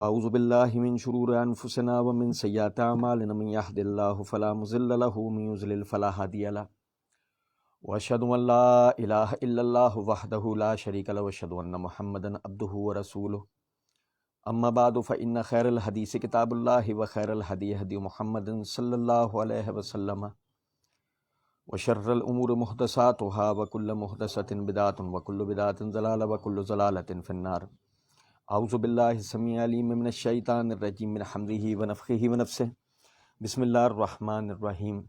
اعوذ باللہ من شرور انفسنا ومن سیئات اعمالنا من يهد الله فلا مضل له ومن يضلل فلا هادي له واشهد ان لا اله الا الله وحده لا شريك له واشهد ان محمدا عبده ورسوله اما بعد فان خير الحديث كتاب الله وخير الهدي هدي محمد صلى الله عليه وسلم وشر الامور محدثاتها وكل محدثة بدعة وكل بدعة ضلالة وكل ضلالة في النار. اعوذ باللہ السمیع العلیم من الشیطان الرجیم من حمزہ ونفخہ ونفثہ. بسم اللہ الرحمن الرحیم.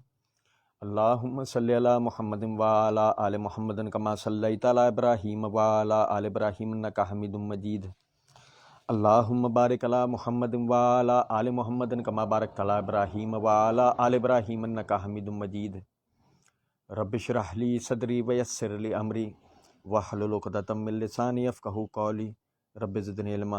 اللہم صلی علی محمد وعلی آل محمد کما صلیت علی ابراہیم وعلی آل ابراہیم انک حمید مجید. اللہم بارک علی محمد وعلی آل محمد کما بارکت علی ابراہیم وعلی آل ابراہیم انک حمید مجید. رب اشرح لی صدری ویسر لی امری واحلل عقدۃ من لسانی یفقہوا قولی. رب زدنی علما.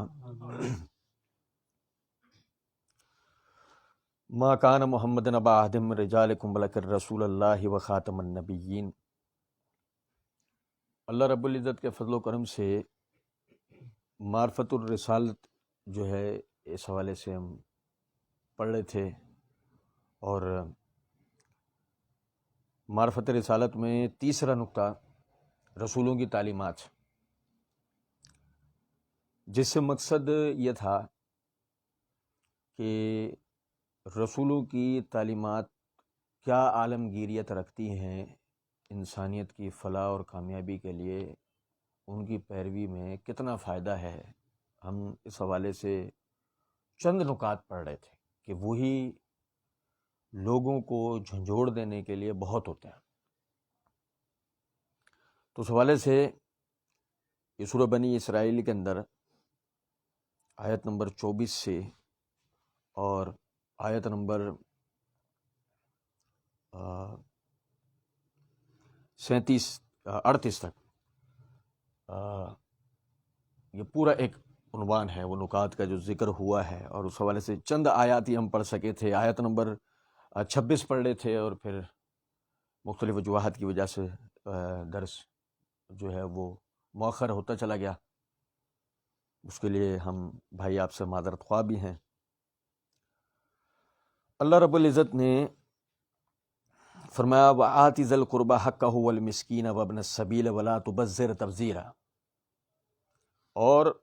ما کان محمد ابا احد من رجالکم ولکن رسول اللہ وخاتم النبیین. اللہ رب العزت کے فضل و کرم سے معرفت الرسالت جو ہے اس حوالے سے ہم پڑھ رہے تھے، اور معرفت رسالت میں تیسرا نقطہ رسولوں کی تعلیمات، جس سے مقصد یہ تھا کہ رسولوں کی تعلیمات کیا عالمگیریت رکھتی ہیں انسانیت کی فلاح اور کامیابی کے لیے، ان کی پیروی میں کتنا فائدہ ہے. ہم اس حوالے سے چند نکات پڑھ رہے تھے کہ وہی لوگوں کو جھنجھوڑ دینے کے لیے بہت ہوتے ہیں. تو اس حوالے سے یہ سورہ بنی اسرائیل کے اندر آیت نمبر 24 سے اور آیت نمبر 38 تک یہ پورا ایک عنوان ہے، وہ نکات کا جو ذکر ہوا ہے، اور اس حوالے سے چند آیات ہی ہم پڑھ سکے تھے. آیت نمبر 26 پڑھ رہے تھے، اور پھر مختلف وجوہات کی وجہ سے درس جو ہے وہ مؤخر ہوتا چلا گیا. اس کے لیے ہم بھائی آپ سے معذرت خواہ بھی ہیں. اللہ رب العزت نے فرمایا وَآتِ ذَا الْقُرْبَى حَقَّهُ وَالْمِسْكِينَ وَابْنَ السَّبِيلِ وَلَا تُبَذِّرْ تَبْذِيرًا. اور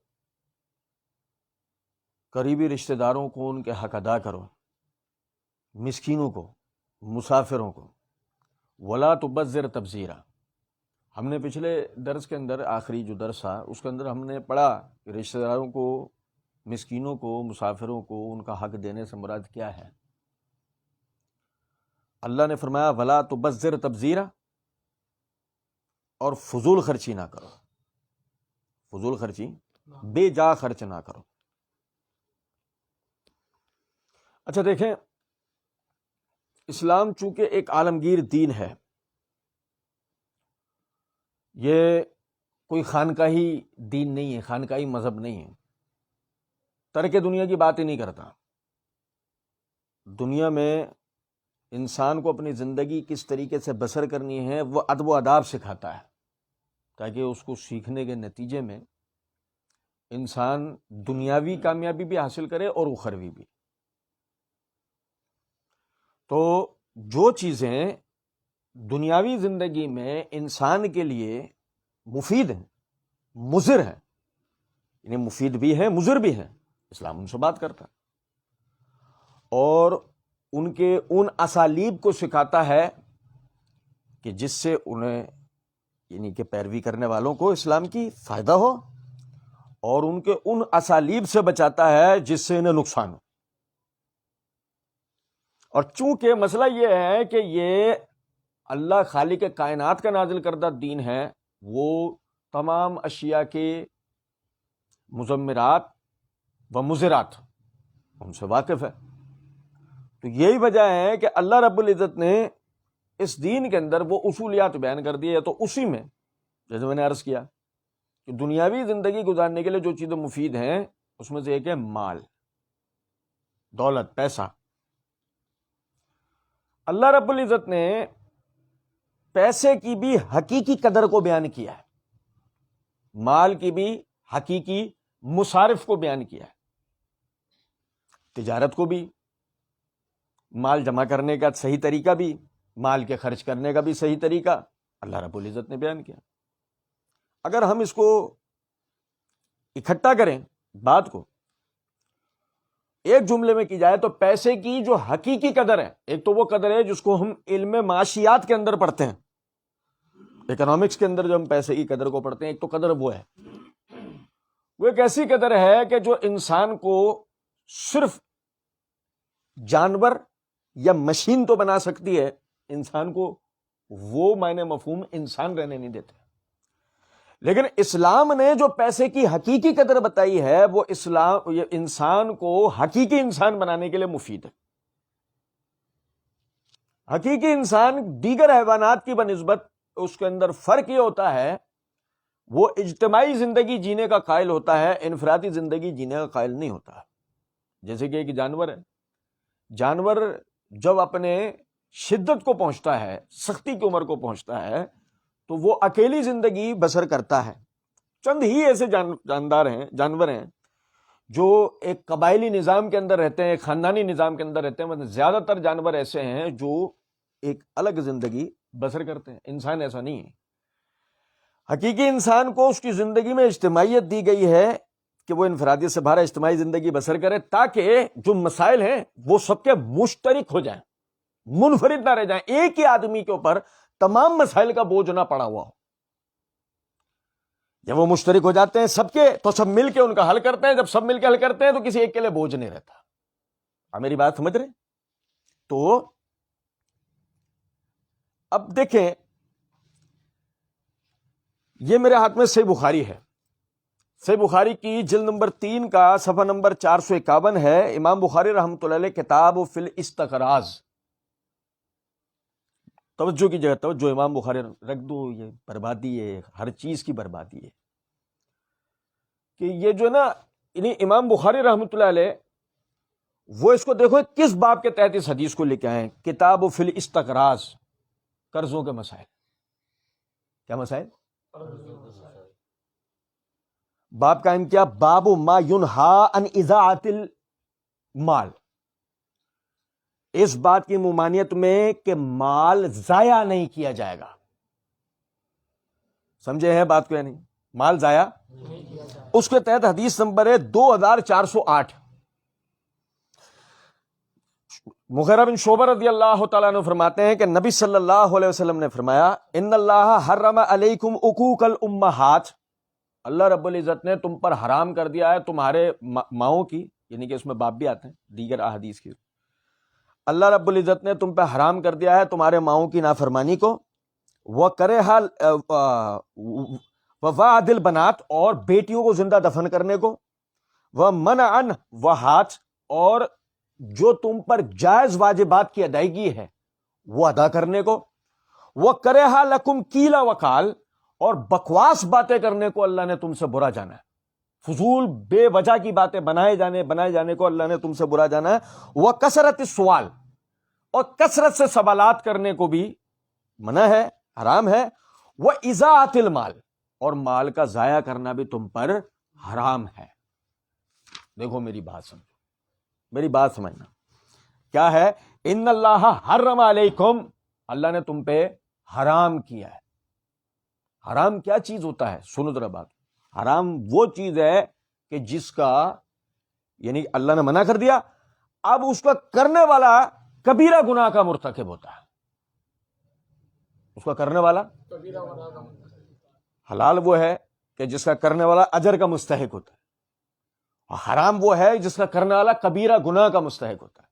قریبی رشتہ داروں کو ان کے حق ادا کرو، مسکینوں کو، مسافروں کو. وَلَا تُبَذِّرْ تَبْذِيرًا. ہم نے پچھلے درس کے اندر، آخری جو درس تھا اس کے اندر ہم نے پڑھا کہ رشتہ داروں کو، مسکینوں کو، مسافروں کو ان کا حق دینے سے مراد کیا ہے. اللہ نے فرمایا وَلَا تُبَذِّرْ تَبْذِيرًا، اور فضول خرچی نہ کرو. فضول خرچی، بے جا خرچ نہ کرو. اچھا دیکھیں، اسلام چونکہ ایک عالمگیر دین ہے، یہ کوئی خانقاہی دین نہیں ہے، خانقاہی مذہب نہیں ہے. ترک دنیا کی بات ہی نہیں کرتا. دنیا میں انسان کو اپنی زندگی کس طریقے سے بسر کرنی ہے وہ ادب و آداب سکھاتا ہے، تاکہ اس کو سیکھنے کے نتیجے میں انسان دنیاوی کامیابی بھی حاصل کرے اور اخروی بھی. تو جو چیزیں دنیاوی زندگی میں انسان کے لیے مفید ہیں، مضر ہیں، یعنی مفید بھی ہیں مضر بھی ہیں، اسلام ان سے بات کرتا ہے، اور ان کے ان اسالیب کو سکھاتا ہے کہ جس سے انہیں، یعنی کہ پیروی کرنے والوں کو اسلام کی فائدہ ہو، اور ان کے ان اسالیب سے بچاتا ہے جس سے انہیں نقصان ہو. اور چونکہ مسئلہ یہ ہے کہ یہ اللہ خالق کائنات کا نازل کردہ دین ہے، وہ تمام اشیاء کے مضمرات و مضرات ان سے واقف ہے. تو یہی وجہ ہے کہ اللہ رب العزت نے اس دین کے اندر وہ اصولیات بیان کر دی ہے. تو اسی میں جیسے میں نے عرض کیا کہ دنیاوی زندگی گزارنے کے لیے جو چیزیں مفید ہیں اس میں سے ایک ہے مال، دولت، پیسہ. اللہ رب العزت نے پیسے کی بھی حقیقی قدر کو بیان کیا ہے، مال کی بھی حقیقی مصارف کو بیان کیا ہے. تجارت کو بھی، مال جمع کرنے کا صحیح طریقہ بھی، مال کے خرچ کرنے کا بھی صحیح طریقہ اللہ رب العزت نے بیان کیا۔ اگر ہم اس کو اکٹھا کریں بات کو ایک جملے میں کی جائے تو پیسے کی جو حقیقی قدر ہے، ایک تو وہ قدر ہے جس کو ہم علم معاشیات کے اندر پڑھتے ہیں، اکنامکس کے اندر جو ہم پیسے کی قدر کو پڑھتے ہیں، ایک تو قدر وہ ہے، وہ ایک ایسی قدر ہے کہ جو انسان کو صرف جانور یا مشین تو بنا سکتی ہے، انسان کو وہ معنی مفہوم انسان رہنے نہیں دیتے۔ لیکن اسلام نے جو پیسے کی حقیقی قدر بتائی ہے وہ یہ انسان کو حقیقی انسان بنانے کے لیے مفید ہے۔ حقیقی انسان دیگر حیوانات کی بنسبت اس کے اندر فرق یہ ہوتا ہے، وہ اجتماعی زندگی جینے کا قائل ہوتا ہے، انفرادی زندگی جینے کا قائل نہیں ہوتا۔ جیسے کہ ایک جانور ہے، جانور جب اپنے شدت کو پہنچتا ہے، سختی کی عمر کو پہنچتا ہے، تو وہ اکیلی زندگی بسر کرتا ہے۔ چند ہی ایسے جانور ہیں جو ایک قبائلی نظام کے اندر رہتے ہیں، ایک خاندانی نظام کے اندر رہتے ہیں، مطلب زیادہ تر جانور ایسے ہیں جو ایک الگ زندگی بسر کرتے ہیں۔ انسان ایسا نہیں ہے۔ حقیقی انسان کو اس کی زندگی میں اجتماعیت دی گئی ہے کہ وہ انفرادیت سے باہر اجتماعی زندگی بسر کرے، تاکہ جو مسائل ہیں وہ سب کے مشترک ہو جائیں، منفرد نہ رہ جائیں، ایک ہی آدمی کے اوپر تمام مسائل کا بوجھ نہ پڑا ہوا ہو۔ جب وہ مشترک ہو جاتے ہیں سب کے، تو سب مل کے ان کا حل کرتے ہیں، جب سب مل کے حل کرتے ہیں تو کسی ایک کے لیے بوجھ نہیں رہتا۔ آپ میری بات سمجھ رہے ہیں؟ تو اب دیکھیں، یہ میرے ہاتھ میں صحیح بخاری ہے، صحیح بخاری کی جلد نمبر 3 کا صفحہ نمبر 451 ہے۔ امام بخاری رحمۃ اللہ علیہ کتاب فی الاستقراض، توجہ کی جگہ توجہ، امام بخاری رکھ دو، یہ بربادی ہے، ہر چیز کی بربادی ہے کہ یہ جو نا امام بخاری رحمۃ اللہ علیہ وہ اس کو دیکھو کس باب کے تحت اس حدیث کو لے کے آئے، کتاب فی الاستقراض، قرضوں کے مسائل۔ کیا مسائل؟ باب قائم کیا، باب ما ینہا عن اضاعت المال، اس بات کی ممانعت میں کہ مال ضائع نہیں کیا جائے گا۔ سمجھے ہیں بات کو یا نہیں؟ مال ضائع اس کے تحت حدیث نمبر ہے 2408۔ مغیرہ بن شعبہ رضی اللہ تعالیٰ عنہ فرماتے ہیں کہ نبی صلی اللہ علیہ وسلم نے فرمایا، ان اللہ حرم علیکم عقوق الامہات، اللہ رب العزت نے تم پر حرام کر دیا ہے تمہارے ماؤں کی، یعنی کہ اس میں باپ بھی آتے ہیں دیگر احادیث کی، اللہ رب العزت نے تم پہ حرام کر دیا ہے تمہارے ماؤں کی نافرمانی کو، وَكَرِهَ وَوَعْدِ الْبَنَاتِ، اور بیٹیوں کو زندہ دفن کرنے کو، وَمَنَعًا وَحَاتِ، اور جو تم پر جائز واجبات کی ادائیگی ہے وہ ادا کرنے کو، وَكَرِهَ لَكُمْ قِيلَ وَقَالَ، اور بکواس باتیں کرنے کو اللہ نے تم سے برا جانا ہے، فضول بے وجہ کی باتیں بنائے جانے کو اللہ نے تم سے برا جانا ہے، وَكَثْرَةِ السُّؤَالِ، اور کثرت سے سوالات کرنے کو بھی منع ہے، حرام ہے، وَإِضَاعَةِ الْمَالِ، اور مال کا ضائع کرنا بھی تم پر حرام ہے۔ دیکھو میری بات سمجھو، میری بات سمجھنا کیا ہے، ان اللہ حرم علیکم، اللہ نے تم پہ حرام کیا ہے۔ حرام کیا چیز ہوتا ہے؟ سنو ذرا بات، حرام وہ چیز ہے کہ جس کا یعنی اللہ نے منع کر دیا، اب اس کا کرنے والا کبیرہ گناہ کا مرتکب ہوتا ہے، اس کا کرنے والا کبیرہ گناہ کا مرتکب۔ حلال وہ ہے کہ جس کا کرنے والا اجر کا مستحق ہوتا ہے، اور حرام وہ ہے جس کا کرنے والا کبیرہ گناہ کا مستحق ہوتا ہے۔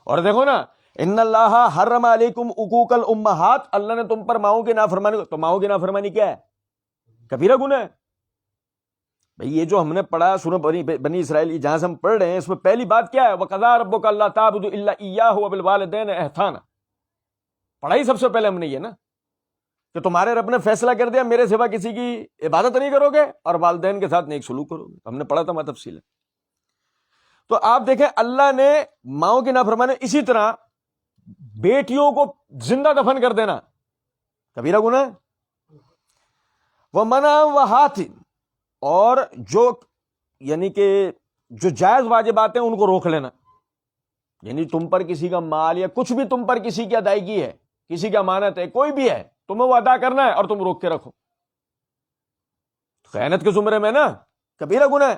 اور دیکھو نا، ان اللہ حرم علیکم عقوق الامہات، اللہ نے تم پر ماؤں کی نافرمانی، تو ماؤں کی نافرمانی کیا ہے؟ کبیرہ گناہ ہے۔ بھئی یہ جو ہم نے پڑھا سورہ بنی اسرائیل جہاں سے ہم پڑھ رہے ہیں، اس میں پہلی بات کیا ہے؟ وَقَضَىٰ رَبُّكَ أَلَّا تَعْبُدُوا إِلَّا إِيَّاهُ وَبِالْوَالِدَيْنِ إِحْسَانًا، پڑھا ہی سب سے پہلے ہم نے یہ نا کہ تمہارے رب نے فیصلہ کر دیا میرے سوا کسی کی عبادت نہیں کرو گے اور والدین کے ساتھ نیک سلوک کرو گے، ہم نے پڑھا تھا تفصیل ہے۔ تو آپ دیکھیں اللہ نے ماؤں کی نافرمانی، اسی طرح بیٹیوں کو زندہ دفن کر دینا کبیرہ گناہ ہے۔ وَمَنَعًا وَحَاتٍ، اور جو یعنی کہ جو جائز واجبات ہیں ان کو روک لینا، یعنی تم پر کسی کا مال یا کچھ بھی تم پر کسی کی ادائیگی ہے، کسی کی امانت ہے، کوئی بھی ہے، تمہیں وہ ادا کرنا ہے اور تم روک کے رکھو، خیانت کے زمرے میں نا کبیرہ گناہ ہے۔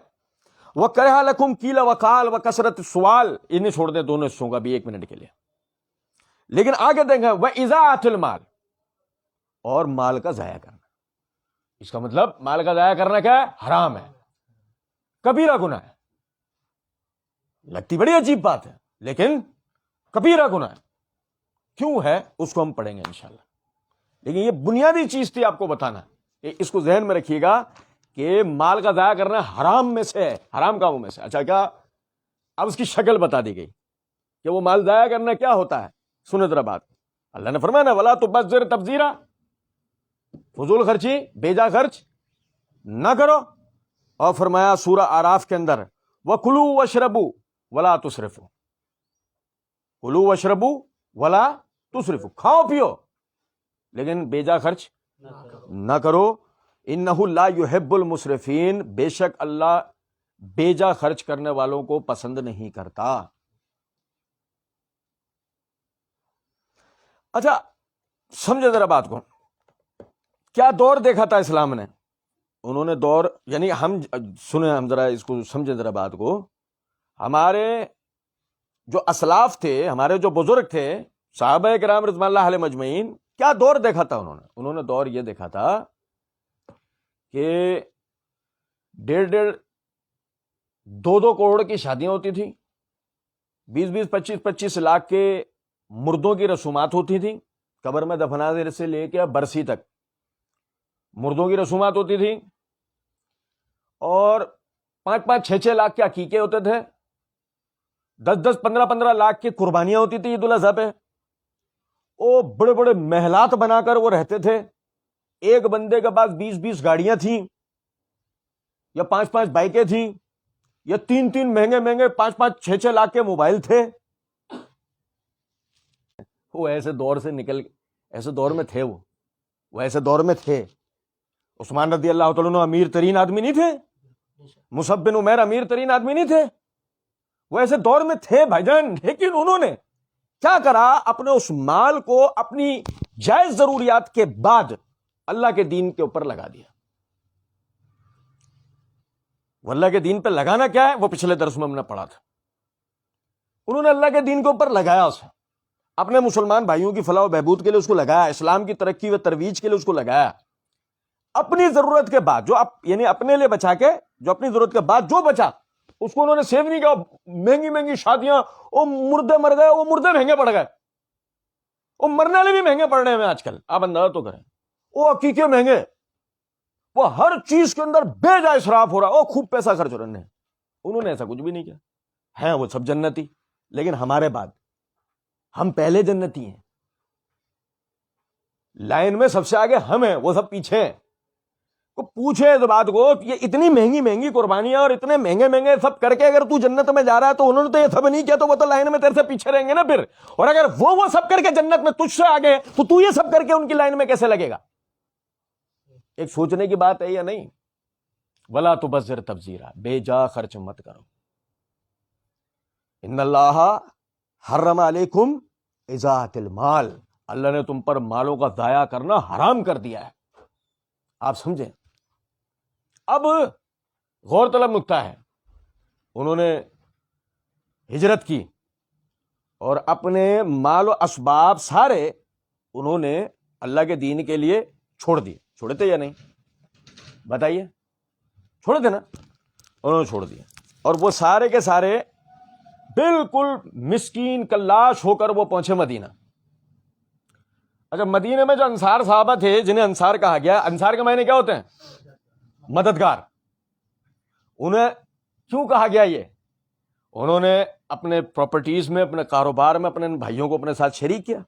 وَكَرِهَ لَكُمْ قِيلَ وَقَالَ وَكَثْرَةُ السُّؤَالِ، انہیں چھوڑ دیں دونوں حصوں کا بھی 1 منٹ کے لیے۔ لیکن آگے دیکھیں وَإِضَاعَةُ الْمَالِ، اور مال کا ضائع کرنا، اس کا مطلب مال کا ضائع کرنا کیا ہے؟ حرام ہے، کبیرہ گناہ ہے۔ لگتی بڑی عجیب بات ہے لیکن کبیرہ گناہ ہے۔ کیوں ہے اس کو ہم پڑھیں گے انشاءاللہ، لیکن یہ بنیادی چیز تھی آپ کو بتانا، اس کو ذہن میں رکھیے گا کہ مال کا ضائع کرنا حرام میں سے ہے، حرام کاموں میں سے۔ اچھا کیا اب اس کی شکل بتا دی گئی کہ وہ مال ضائع کرنا کیا ہوتا ہے؟ سنیں ذرا بات، اللہ نے فرمایا نا وَلَا تُبَذِّرْ تَبْذِيرًا، فضول خرچی، بیجا خرچ نہ کرو۔ اور فرمایا سورہ اعراف کے اندر وَكُلُوا وَاشْرَبُوا وَلَا تُسْرِفُوا، کلوا واشربوا ولا تسرفوا، کھاؤ پیو لیکن بیجا خرچ نہ کرو۔ انہ لا یحب المسرفین، بے شک اللہ بیجا خرچ کرنے والوں کو پسند نہیں کرتا۔ اچھا سمجھے ذرا بات کو، کیا دور دیکھا تھا اسلام نے؟ انہوں نے دور، یعنی ہم سنیں، ہم ذرا اس کو سمجھیں ذرا بات کو، ہمارے جو اسلاف تھے، ہمارے جو بزرگ تھے صحابہ کرام رضوان اللہ علیہ مجمعین، کیا دور دیکھا تھا انہوں نے دور یہ دیکھا تھا کہ 1.5 2 کروڑ کی شادیاں ہوتی تھیں، 20 25 لاکھ کے مردوں کی رسومات ہوتی تھیں، قبر میں دفنانے سے لے کے برسی تک مردوں کی رسومات ہوتی تھیں، اور 5 6 لاکھ کے عقیقے ہوتے تھے، 10 15 لاکھ کی قربانیاں ہوتی تھی عید الاضحیٰ پہ۔ وہ بڑے بڑے محلات بنا کر وہ رہتے تھے، ایک بندے کے پاس 20 گاڑیاں تھیں، یا 5 بائکیں تھیں، یا 3 مہنگے 5 6 لاکھ کے موبائل تھے۔ وہ ایسے دور سے ایسے دور میں تھے، وہ ایسے دور میں تھے۔ عثمان رضی اللہ تعالیٰ عنہ امیر ترین آدمی نہیں تھے؟ مصعب بن عمیر امیر ترین آدمی نہیں تھے؟ وہ ایسے دور میں تھے بھائی جان، لیکن انہوں نے کیا کرا؟ اپنے اس مال کو اپنی جائز ضروریات کے بعد اللہ کے دین کے اوپر لگا دیا۔ وہ اللہ کے دین پہ لگانا کیا ہے وہ پچھلے درس میں ہم نے پڑھا تھا۔ انہوں نے اللہ کے دین کے اوپر لگایا، اسے اپنے مسلمان بھائیوں کی فلاح و بہبود کے لیے اس کو لگایا، اسلام کی ترقی و ترویج کے لیے اس کو لگایا، اپنی ضرورت کے بعد جو یعنی اپنے لیے بچا کے، جو اپنی ضرورت کے بعد جو بچا اس کو انہوں نے سیو نہیں کیا۔ مہنگی شادیاں، وہ مردے مر گئے، وہ مردے مہنگے پڑ گئے، وہ مرنے والے بھی مہنگے پڑ رہے ہیں آج کل، آپ اندازہ تو کریں۔ وہ عقیقے مہنگے، وہ ہر چیز کے اندر بے جا اسراف ہو رہا، وہ خوب پیسہ خرچ ہو رہے ہیں۔ انہوں نے ایسا کچھ بھی نہیں کیا، ہیں وہ سب جنتی، لیکن ہمارے بعد ہم پہلے جنتی ہیں، لائن میں سب سے آگے ہم ہیں، وہ سب پیچھے ہیں۔ کو پوچھے اس بات کو، یہ اتنی مہنگی قربانیاں اور اتنے مہنگے سب کر کے اگر تو جنت میں جا رہا ہے تو انہوں نے تو یہ سب نہیں کیا، تو وہ تو لائن میں تیرے سے پیچھے رہیں گے نا پھر۔ اور اگر وہ سب کر کے جنت میں تجھ سے آگے تو یہ سب کر کے ان کی لائن میں کیسے لگے گا؟ ایک سوچنے کی بات ہے یا نہیں؟ ولا تبذر تبذیرا، بے جا خرچ مت کرو۔ ان اللہ حرم علیکم اضاعۃ المال، اللہ نے تم پر مالوں کا ضائع کرنا حرام کر دیا ہے۔ آپ سمجھیں؟ اب غور طلب نکتہ ہے، انہوں نے ہجرت کی اور اپنے مال و اسباب سارے انہوں نے اللہ کے دین کے لیے چھوڑ دیے۔ چھوڑے تھے یا نہیں؟ بتائیے، چھوڑے تھے نا؟ انہوں نے چھوڑ دیا، اور وہ سارے کے سارے بالکل مسکین کلاش ہو کر وہ پہنچے مدینہ۔ اچھا، مدینے میں جو انصار صحابہ تھے جنہیں انصار کہا گیا، انصار کے معنی کیا ہوتے ہیں؟ مددگار۔ انہیں کیوں کہا گیا یہ؟ انہوں نے اپنے پراپرٹیز میں، اپنے کاروبار میں اپنے بھائیوں کو اپنے ساتھ شریک کیا،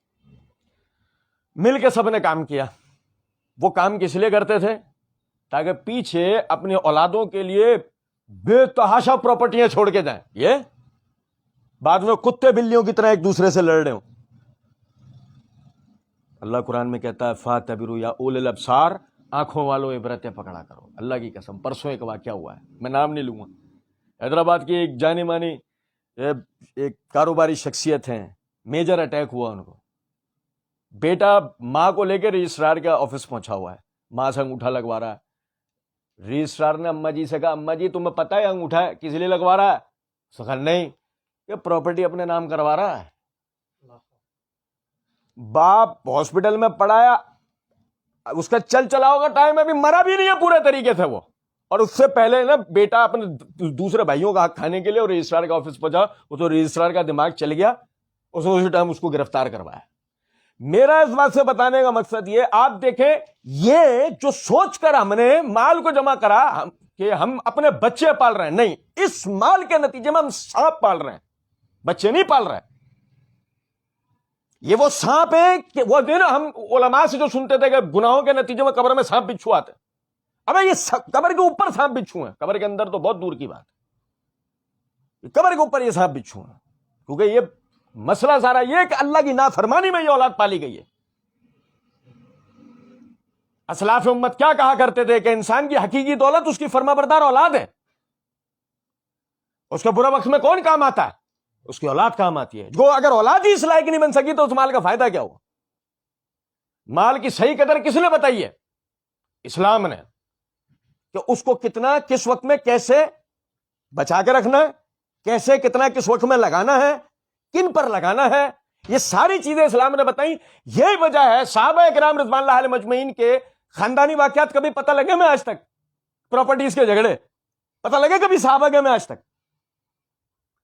مل کے سب نے کام کیا۔ وہ کام کس لیے کرتے تھے؟ تاکہ پیچھے اپنی اولادوں کے لیے بے تحاشا پراپرٹیاں چھوڑ کے جائیں، یہ بعد میں کتے بلیوں کی طرح ایک دوسرے سے لڑ رہے ہوں۔ اللہ قرآن میں کہتا ہے فَاعْتَبِرُوا یا اولِ الابصار، آنکھوں والوں عبرتیں پکڑا کرو۔ اللہ کی قسم، پرسوں ایک واقعہ ہوا ہے، میں نام نہیں لوں گا، حیدرآباد کی ایک جانی مانی ایک کاروباری شخصیت ہیں, میجر اٹیک ہوا ان کو, بیٹا ماں کو لے کے رجسٹرار کا آفس پہنچا ہوا ہے, ماں سے انگوٹھا لگوا رہا ہے. رجسٹرار نے اماں جی سے کہا, اماں جی تمہیں پتہ ہے انگوٹھا کس لیے لگوا رہا ہے؟ اس نے کہا نہیں, یہ پراپرٹی اپنے نام کروا رہا ہے. باپ ہاسپٹل میں پڑایا, اس کا چل چلا ہوگا ٹائم, ابھی مرا بھی نہیں ہے پورے طریقے سے وہ, اور اس سے پہلے نا بیٹا اپنے دوسرے بھائیوں کا حق کھانے کے لیے اور رجسٹرار کا آفس پہنچا, وہ تو رجسٹرار کا دماغ چل گیا, اس نے اسی ٹائم اس کو گرفتار کروایا. میرا اس بات سے بتانے کا مقصد یہ, آپ دیکھیں یہ جو سوچ کر ہم نے مال کو جمع کرا کہ ہم اپنے بچے پال رہے ہیں, نہیں, اس مال کے نتیجے میں ہم سانپ پال رہے ہیں, بچے نہیں پال رہے. یہ وہ سانپ ہے کہ وہ دن ہم علماء سے جو سنتے تھے کہ گناہوں کے نتیجے میں قبر میں سانپ بچھو آتے, ابے یہ قبر کے اوپر سانپ بچھو ہیں, قبر کے اندر تو بہت دور کی بات ہے, قبر کے اوپر یہ سانپ بچھو ہیں, کیونکہ یہ مسئلہ سارا یہ کہ اللہ کی نافرمانی میں یہ اولاد پالی گئی ہے. اسلاف امت کیا کہا کرتے تھے کہ انسان کی حقیقی دولت اس کی فرما بردار اولاد ہے, اس کے برے وقت میں کون کام آتا ہے؟ اس کی اولاد کام آتی ہے. جو اگر اولاد ہی اس لائق نہیں بن سکی تو اس مال کا فائدہ کیا ہوا؟ مال کی صحیح قدر کس نے بتائی ہے؟ اسلام نے, کہ اس کو کتنا کس وقت میں کیسے بچا کے رکھنا ہے, کیسے کتنا کس وقت میں لگانا ہے, کن پر لگانا ہے, یہ ساری چیزیں اسلام نے بتائیں. یہی وجہ ہے صحابہ کرام رضوان اللہ علیہ مجمعین کے خاندانی واقعات کبھی پتہ لگے میں آج تک, پراپرٹیز کے جھگڑے پتہ لگے کبھی صحابہ کے میں آج تک؟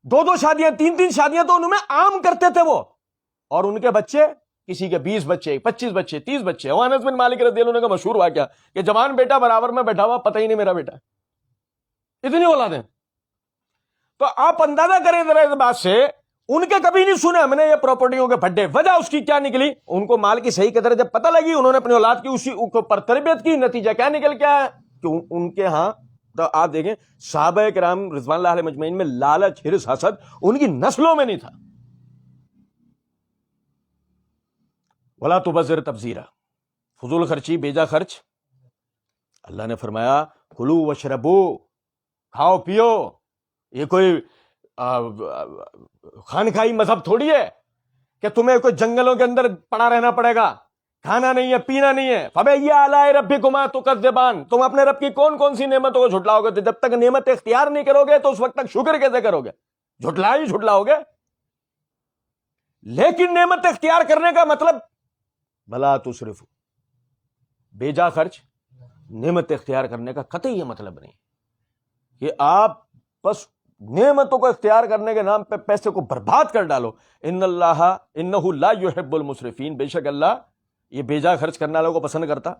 2 شادیاں 3 شادیاں تو انہوں میں عام کرتے تھے وہ, اور ان کے بچے کسی کے 20 بچے 25 بچے 30 بچے. انس بن مالک رضی اللہ عنہ کا مشہور واقعہ کہ جوان بیٹا برابر میں بیٹھا ہوا, پتہ ہی نہیں میرا بیٹا, اتنی اولادیں. تو آپ اندازہ کریں ذرا اس بات سے, ان کے کبھی نہیں سنے ہم نے یہ پراپرٹیوں کے پھڈے. وجہ اس کی کیا نکلی؟ ان کو مال کی صحیح قدر جب پتہ لگی, انہوں نے اپنی اولاد کی اسی پر تربیت کی, نتیجہ کیا نکل کے آیا کہ ان کے ہاں, تو آپ دیکھیں صحابہ کرام رضوان اللہ علیہ مجمعین میں لالچ حرص حسد ان کی نسلوں میں نہیں تھا. ولا تبذر تبذیرا, فضول خرچی, بیجا خرچ. اللہ نے فرمایا کلو وشربو, کھاؤ پیو. یہ کوئی خانقاہی مذہب تھوڑی ہے کہ تمہیں کوئی جنگلوں کے اندر پڑا رہنا پڑے گا, کھانا نہیں ہے پینا نہیں ہے. فبأي آلاء ربكما تكذبان, تم اپنے رب کی کون کون سی نعمتوں کو جھٹلاؤ گے؟ تو جب تک نعمت اختیار نہیں کرو گے تو اس وقت تک شکر کیسے کرو گے؟ جھٹلاؤ گے. لیکن نعمت اختیار کرنے کا مطلب بلا تسرفوا, بیجا خرچ نعمت اختیار کرنے کا قطعی یہ مطلب نہیں کہ آپ بس نعمتوں کو اختیار کرنے کے نام پہ پیسے کو برباد کر ڈالو. انہ لا يحب المسرفین, بے شک اللہ یہ بیجا خرچ کرنے والوں کو پسند کرتا.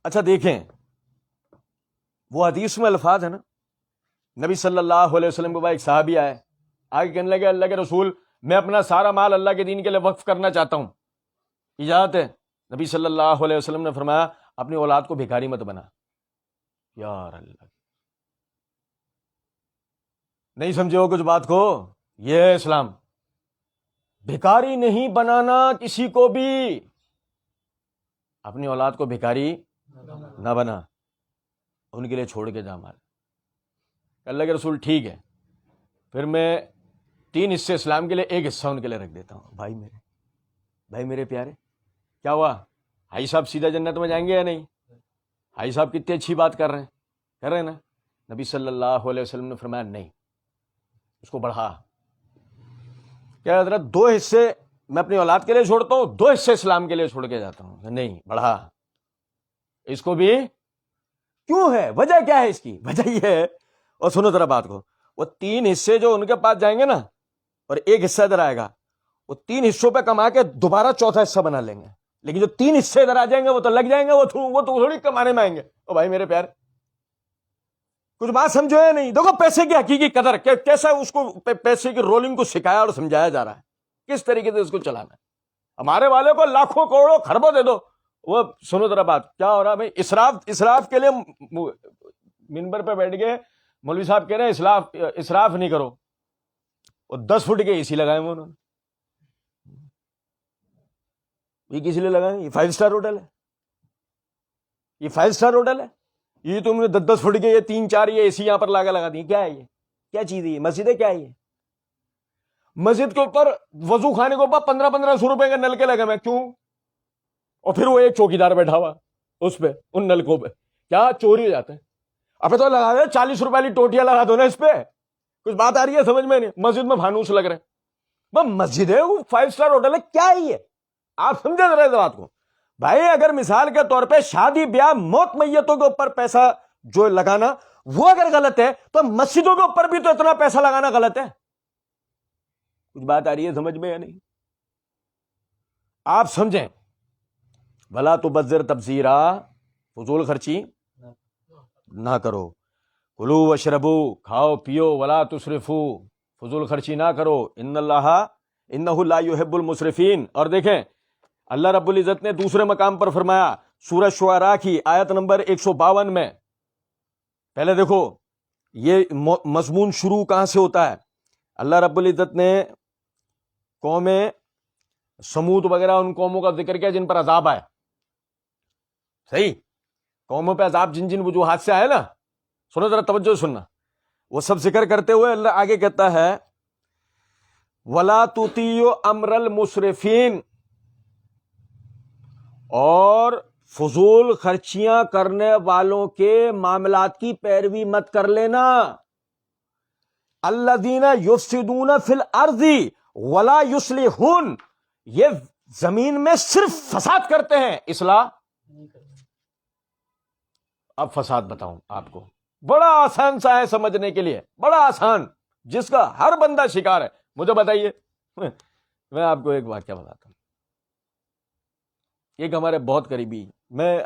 اچھا دیکھیں وہ حدیث میں الفاظ ہے نا, نبی صلی اللہ علیہ وسلم کے بعد ایک صحابی آئے, آگے کہنے لگے اللہ کے رسول میں اپنا سارا مال اللہ کے دین کے لیے وقف کرنا چاہتا ہوں, اجازت ہے؟ نبی صلی اللہ علیہ وسلم نے فرمایا اپنی اولاد کو بھکاری مت بنا. یار اللہ, نہیں سمجھے ہو کچھ بات کو؟ یہ ہے اسلام. بھکاری نہیں بنانا کسی کو بھی, اپنی اولاد کو بھکاری نہ بنا, ان کے لیے چھوڑ کے جا مال. اللہ کے رسول ٹھیک ہے, پھر میں 3 حصے اسلام کے لیے 1 حصہ ان کے لیے رکھ دیتا ہوں. بھائی میرے پیارے, کیا ہوا؟ حاجی صاحب سیدھا جنت میں جائیں گے یا نہیں؟ حاجی صاحب کتنی اچھی بات کر رہے ہیں نا. نبی صلی اللہ علیہ وسلم نے فرمایا نہیں, اس کو بڑھا. کیا حضرت 2 حصے میں اپنی اولاد کے لیے چھوڑتا ہوں, 2 حصے اسلام کے لیے چھوڑ کے جاتا ہوں. نہیں, بڑھا اس کو بھی. کیوں ہے؟ وجہ کیا ہے اس کی؟ وجہ یہ ہے, اور سنو ذرا بات کو, وہ 3 حصے جو ان کے پاس جائیں گے نا اور 1 حصہ ادھر آئے گا, وہ 3 حصوں پہ کما کے دوبارہ 4تھا حصہ بنا لیں گے. لیکن جو 3 حصے ادھر آ جائیں گے وہ تو لگ جائیں گے, وہ تو تھوڑی کمانے میں آئیں گے. او بھائی میرے پیار, کچھ بات سمجھو یا نہیں؟ دیکھو پیسے کی حقیقی قدر کیسا اس کو پیسے کی رولنگ کو سکھایا اور سمجھایا جا رہا ہے, کس طریقے سے اس کو چلانا ہے. ہمارے والے کو لاکھوں کروڑوں خربوں دے دو. وہ سنو ذرا بات, کیا ہو رہا ہے بھائی؟ اسراف کے لیے منبر پہ بیٹھ گئے مولوی صاحب کہہ رہے ہیں اسراف نہیں کرو. وہ 10 فٹ کے اسی لگائے ہوئے انہوں نے. یہ کس لیے لگائے؟ یہ 5 اسٹار ہوٹل ہے, یہ 5 اسٹار ہوٹل ہے. یہ تم نے 10 فٹ کے یہ 3-4 یہ اسی یہاں پر لگا دی. کیا ہے یہ؟ کیا چیز ہے یہ؟ مسجدیں کیا ہے یہ؟ مسجد کے اوپر وضو خانے کے اوپر 1500 روپے کے نل کے لگے میں کیوں؟ اور پھر وہ ایک چوکیدار بیٹھا ہوا اس پہ، ان نلکوں پہ، کیا چوری ہو جاتے ہیں؟ اب تو لگا دے 40 روپے والی ٹوٹیاں لگا دو نا اس پہ. کچھ بات آ رہی ہے سمجھ میں؟ نہیں. مسجد میں فانوس لگ رہے ہیں. وہ مسجد ہے، وہ 5 اسٹار ہوٹل ہے، کیا ہے یہ؟ آپ سمجھے ذرا اس بات کو. بھائی اگر مثال کے طور پہ شادی بیاہ موت میتوں کے اوپر پیسہ جو لگانا وہ اگر غلط ہے تو مسجدوں کے اوپر بھی تو اتنا پیسہ لگانا غلط ہے. کچھ بات آ رہی ہے سمجھ میں یا نہیں؟ آپ سمجھیں. بھلا تبذر تبذیرا، فضول خرچی نہ کرو. کلو واشربو، کھاؤ پیو، ولا تسرفو، فضول خرچی نہ کرو. انہ لا یحب المسرفین. اور دیکھیں اللہ رب العزت نے دوسرے مقام پر فرمایا سورہ شعراء کی آیت نمبر 152 میں. پہلے دیکھو یہ مضمون شروع کہاں سے ہوتا ہے. اللہ رب العزت نے قوم سمود وغیرہ ان قوموں کا ذکر کیا جن پر عذاب آئے. صحیح، قوموں پہ عذاب جن جن وجوہات سے آئے نا. سنو ذرا توجہ سننا. وہ سب ذکر کرتے ہوئے اللہ آگے کہتا ہے وَلَا تُطِيعُوا أَمْرَ الْمُسْرِفِينَ، اور فضول خرچیاں کرنے والوں کے معاملات کی پیروی مت کر لینا. الَّذِينَ يُفْسِدُونَ فِي الْأَرْضِ وَلَا يُصْلِحُونَ، یہ زمین میں صرف فساد کرتے ہیں، اصلاح. اب فساد بتاؤں آپ کو، بڑا آسان سا ہے سمجھنے کے لیے، بڑا آسان، جس کا ہر بندہ شکار ہے. مجھے بتائیے، میں آپ کو ایک واقعہ بتاتا ہوں. ایک ہمارے بہت قریبی، میں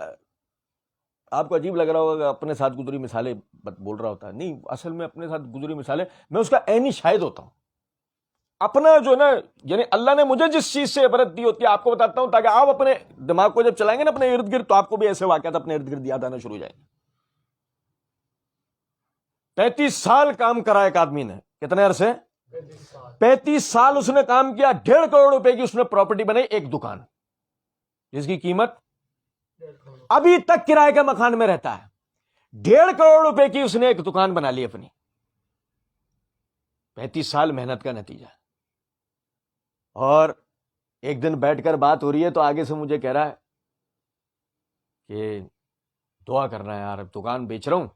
آپ کو عجیب لگ رہا ہوگا کہ اپنے ساتھ گزری مثالیں بول رہا ہوتا ہے. نہیں، اصل میں اپنے ساتھ گزری مثالیں میں اس کا عینی شاہد ہوتا ہوں. اپنا جو نا، یعنی اللہ نے مجھے جس چیز سے عبرت دی ہوتی ہے آپ کو بتاتا ہوں، تاکہ آپ اپنے دماغ کو جب چلائیں گے نا اپنے ارد گرد تو آپ کو بھی ایسے واقعات اپنے ارد گرد یاد آنا شروع ہو جائیں گے. 35 سال کام کرا ایک آدمی نے. کتنے عرصے؟ 35 سال اس نے کام کیا. 1.5 کروڑ روپے کی اس نے پراپرٹی بنائی، ایک دکان جس کی قیمت ابھی تک کرائے کے مکان میں رہتا ہے. 1.5 کروڑ روپے کی اس نے ایک دکان بنا لی اپنی. 35 سال محنت کا نتیجہ. اور ایک دن بیٹھ کر بات ہو رہی ہے تو آگے سے مجھے کہہ رہا ہے کہ دعا کرنا ہے یار، اب دکان بیچ رہا ہوں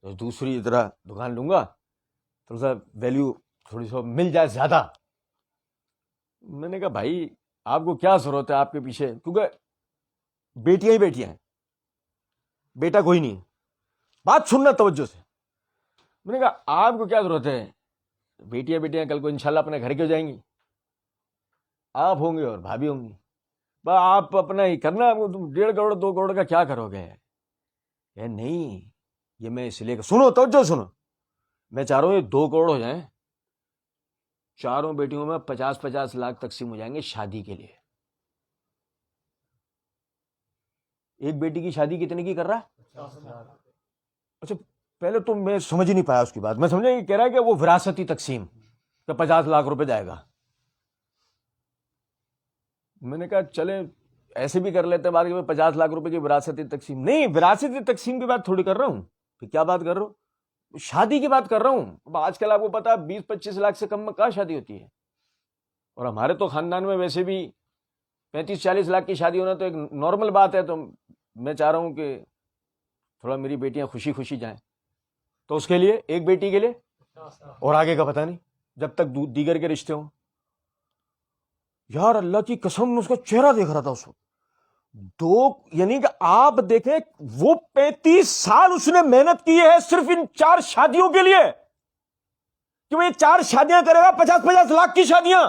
تو دوسری طرح دکان لوں گا، تھوڑا سا ویلیو تھوڑی سا مل جائے زیادہ. میں نے کہا بھائی آپ کو کیا ضرورت ہے، آپ کے پیچھے کیونکہ بیٹیاں ہی بیٹیاں ہیں، بیٹا کوئی نہیں. بات سننا توجہ سے. میں نے کہا آپ کو کیا ضرورت ہے، بیٹیاں کل کو انشاءاللہ اپنے گھر کے ہو جائیں گی، آپ ہوں گے اور بھابھی ہوں گی، بس آپ اپنا ہی کرنا. آپ کو تم 1.5 کروڑ 2 کروڑ کا کیا کرو گے؟ نہیں، یہ میں اس لیے سنو توجہ سنو، میں چاہ رہا ہوں یہ 2 کروڑ ہو جائیں، چاروں بیٹیوں میں 50-50 لاکھ تقسیم ہو جائیں گے شادی کے لیے. ایک بیٹی کی شادی کتنے کی کر رہا ہے؟ اچھا پہلے تو میں سمجھ نہیں پایا اس کی بات. میں سمجھا یہ کہہ رہا ہے کہ وہ وراثتی تقسیم کہ 50 لاکھ روپے جائے گا. میں نے کہا چلے ایسے بھی کر لیتے ہیں بات کہ 50 لاکھ روپے کی وراثتی تقسیم. نہیں، وراثتی تقسیم کی بات تھوڑی کر رہا ہوں. پھر کیا بات کر رہا ہوں؟ شادی کی بات کر رہا ہوں. آج کل آپ کو پتا 20-25 لاکھ سے کم میں کہاں شادی ہوتی ہے. اور ہمارے تو خاندان میں ویسے بھی 35-40 لاکھ کی شادی ہونا تو ایک نارمل بات ہے. تو میں چاہ رہا ہوں کہ تھوڑا میری بیٹیاں خوشی خوشی جائیں. تو اس کے لیے ایک بیٹی کے لیے، اور آگے کا پتہ نہیں جب تک دیگر کے رشتے ہوں. یار اللہ کی قسم میں اس کا چہرہ دیکھ رہا تھا اس وقت. یعنی کہ آپ دیکھیں وہ 35 سال اس نے محنت کی ہے صرف ان 4 شادیوں کے لیے کہ وہ یہ 4 شادیاں کرے گا، 50-50 لاکھ کی شادیاں.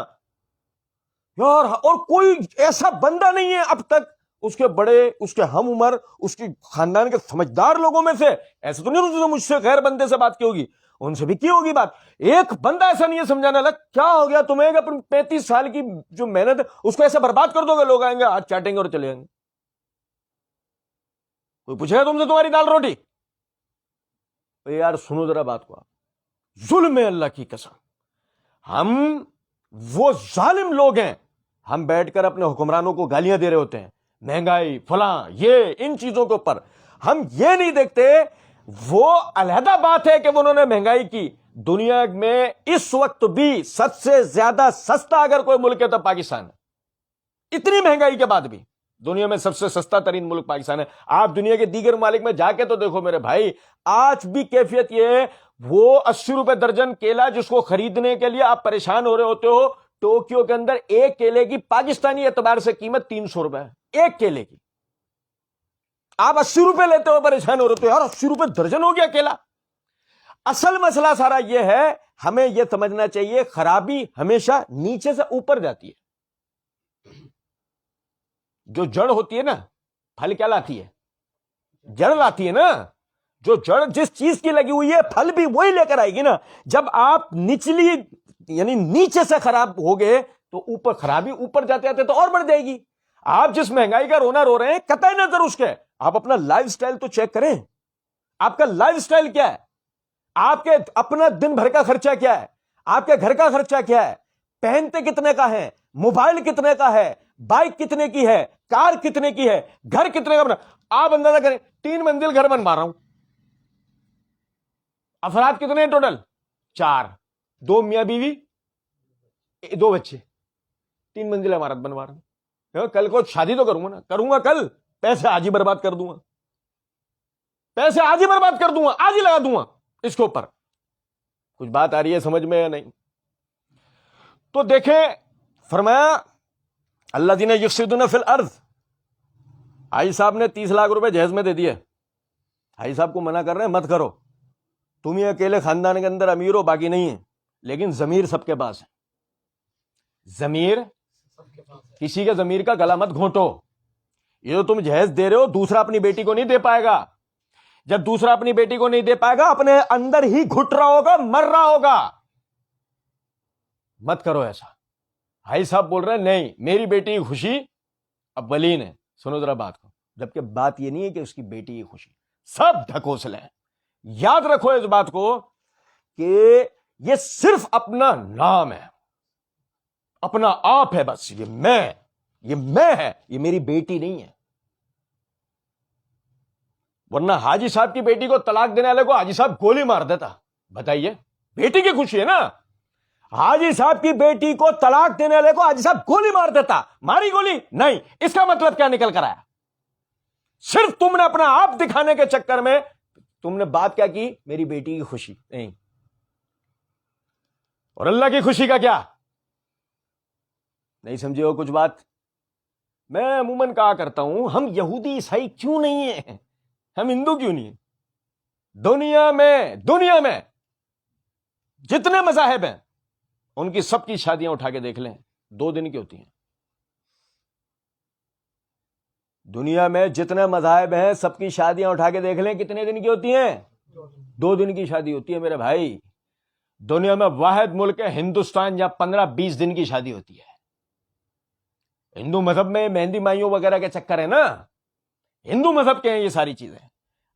یار اور کوئی ایسا بندہ نہیں ہے اب تک اس کے بڑے، اس کے ہم عمر، اس کی خاندان کے سمجھدار لوگوں میں سے، ایسا تو نہیں مجھ سے غیر بندے سے بات کی ہوگی، ان سے بھی کی ہوگی بات، ایک بندہ ایسا نہیں ہے سمجھانے والا کیا ہو گیا تمہیں کہ 35 سال کی جو محنت ہے اس کو ایسا برباد کر دو گے، لوگ آئیں گے ہاتھ چاٹیں گے اور چلے جائیں گے. کوئی پوچھے گا تم سے تمہاری دال روٹی؟ یار سنو ذرا بات کو. آپ ظلم ہے اللہ کی قسم. ہم وہ ظالم لوگ ہیں، ہم بیٹھ کر اپنے حکمرانوں کو گالیاں دے رہے ہوتے ہیں، مہنگائی فلاں یہ ان چیزوں کے اوپر. ہم یہ نہیں دیکھتے وہ علیحدہ بات ہے کہ انہوں نے مہنگائی کی، دنیا میں اس وقت بھی سب سے زیادہ سستا اگر کوئی ملک ہے تو پاکستان ہے. اتنی مہنگائی کے بعد بھی دنیا میں سب سے سستا ترین ملک پاکستان ہے. آپ دنیا کے دیگر ممالک میں جا کے تو دیکھو میرے بھائی, آج بھی کیفیت یہ ہے, وہ 80 روپے درجن کیلا جس کو خریدنے کے لیے آپ پریشان ہو رہے ہوتے ہو, ٹوکیو کے اندر ایک کیلے کی پاکستانی اعتبار سے قیمت 300 روپے ہے ایک کیلے کی. آپ 80 روپے لیتے ہو, پریشان ہو رہے ہوتے ہو, یار 80 روپے درجن ہو گیا کیلا. اصل مسئلہ سارا یہ ہے, ہمیں یہ سمجھنا چاہیے خرابی ہمیشہ نیچے سے اوپر جاتی ہے. جو جڑ ہوتی ہے نا, پھل کیا لاتی ہے؟ جڑ لاتی ہے نا. جو جڑ جس چیز کی لگی ہوئی ہے پھل بھی وہی لے کر آئے گی نا. جب آپ نچلی یعنی نیچے سے خراب ہو گئے تو اوپر خرابی اوپر جاتے جاتے تو اور بڑھ جائے گی. آپ جس مہنگائی کا رونا رو رہے ہیں قطعی نظر اس کے, آپ اپنا لائف سٹائل تو چیک کریں. آپ کا لائف سٹائل کیا ہے؟ آپ کے اپنا دن بھر کا خرچہ کیا ہے؟ آپ کے گھر کا خرچہ کیا ہے؟ پہنتے کتنے کا ہے؟ موبائل کتنے کا ہے؟ بائک کتنے کی ہے؟ کار کتنے کی ہے؟ گھر کتنے کا بنا؟ آپ اندازہ کریں, 3 منزل گھر بنوا رہا ہوں. افراد کتنے ہیں ٹوٹل؟ 4, 2 میاں بیوی 2 بچے, 3 منزل عمارت بنوا رہا ہوں. کل کو شادی تو کروں گا نا, کروں گا کل, پیسے آج ہی برباد کر دوں گا, پیسے آج ہی برباد کر دوں گا, آج ہی لگا دوں گا اس کے اوپر. کچھ بات آ رہی ہے سمجھ میں یا نہیں؟ تو دیکھیں فرمایا اللہ جی نے یفسدون فی الارض. حاجی صاحب نے 30 لاکھ روپے جہیز میں دے دیے. حاجی صاحب کو منع کر رہے ہیں مت کرو, تم ہی اکیلے خاندان کے اندر امیر ہو, باقی نہیں ہے. لیکن ضمیر سب کے پاس ہے. ضمیر, کسی کے ضمیر کا گلا مت گھونٹو. یہ تو تم جہیز دے رہے ہو, دوسرا اپنی بیٹی کو نہیں دے پائے گا. جب دوسرا اپنی بیٹی کو نہیں دے پائے گا, اپنے اندر ہی گھٹ رہا ہوگا, مر رہا ہوگا. مت کرو ایسا. بھائی صاحب بول رہے ہیں نہیں, میری بیٹی کی خوشی اولین ہے. سنو ذرا بات کو, جبکہ بات یہ نہیں ہے کہ اس کی بیٹی کی خوشی, سب ڈھکوسلے ہیں. یاد رکھو اس بات کو کہ یہ صرف اپنا نام ہے, اپنا آپ ہے بس. یہ میں ہے, یہ میری بیٹی نہیں ہے. ورنہ حاجی صاحب کی بیٹی کو طلاق دینے والے کو حاجی صاحب گولی مار دیتا. بتائیے, بیٹی کی خوشی ہے نا. حاجی صاحب کی بیٹی کو طلاق دینے والے کو حاجی صاحب گولی مار دیتا. ماری گولی نہیں, اس کا مطلب کیا نکل کر آیا؟ صرف تم نے اپنا آپ دکھانے کے چکر میں تم نے بات کیا کی, میری بیٹی کی خوشی نہیں. اور اللہ کی خوشی کا کیا؟ نہیں سمجھے ہو کچھ بات؟ میں عموماً کہا کرتا ہوں, ہم یہودی عیسائی کیوں نہیں ہیں, ہم ہندو کیوں نہیں ہیں؟ دنیا میں جتنے مذاہب ہیں ان کی سب کی شادیاں اٹھا کے دیکھ لیں, 2 دن کی ہوتی ہیں. دنیا میں جتنے مذاہب ہیں سب کی شادیاں اٹھا کے دیکھ لیں, کتنے دن کی ہوتی ہیں؟ 2 دن کی شادی ہوتی ہے میرے بھائی. دنیا میں واحد ملک ہے ہندوستان جہاں 15-20 دن کی شادی ہوتی ہے. ہندو مذہب میں مہندی مائیوں وغیرہ کے چکر ہے نا, ہندو مذہب کے ہیں یہ ساری چیزیں.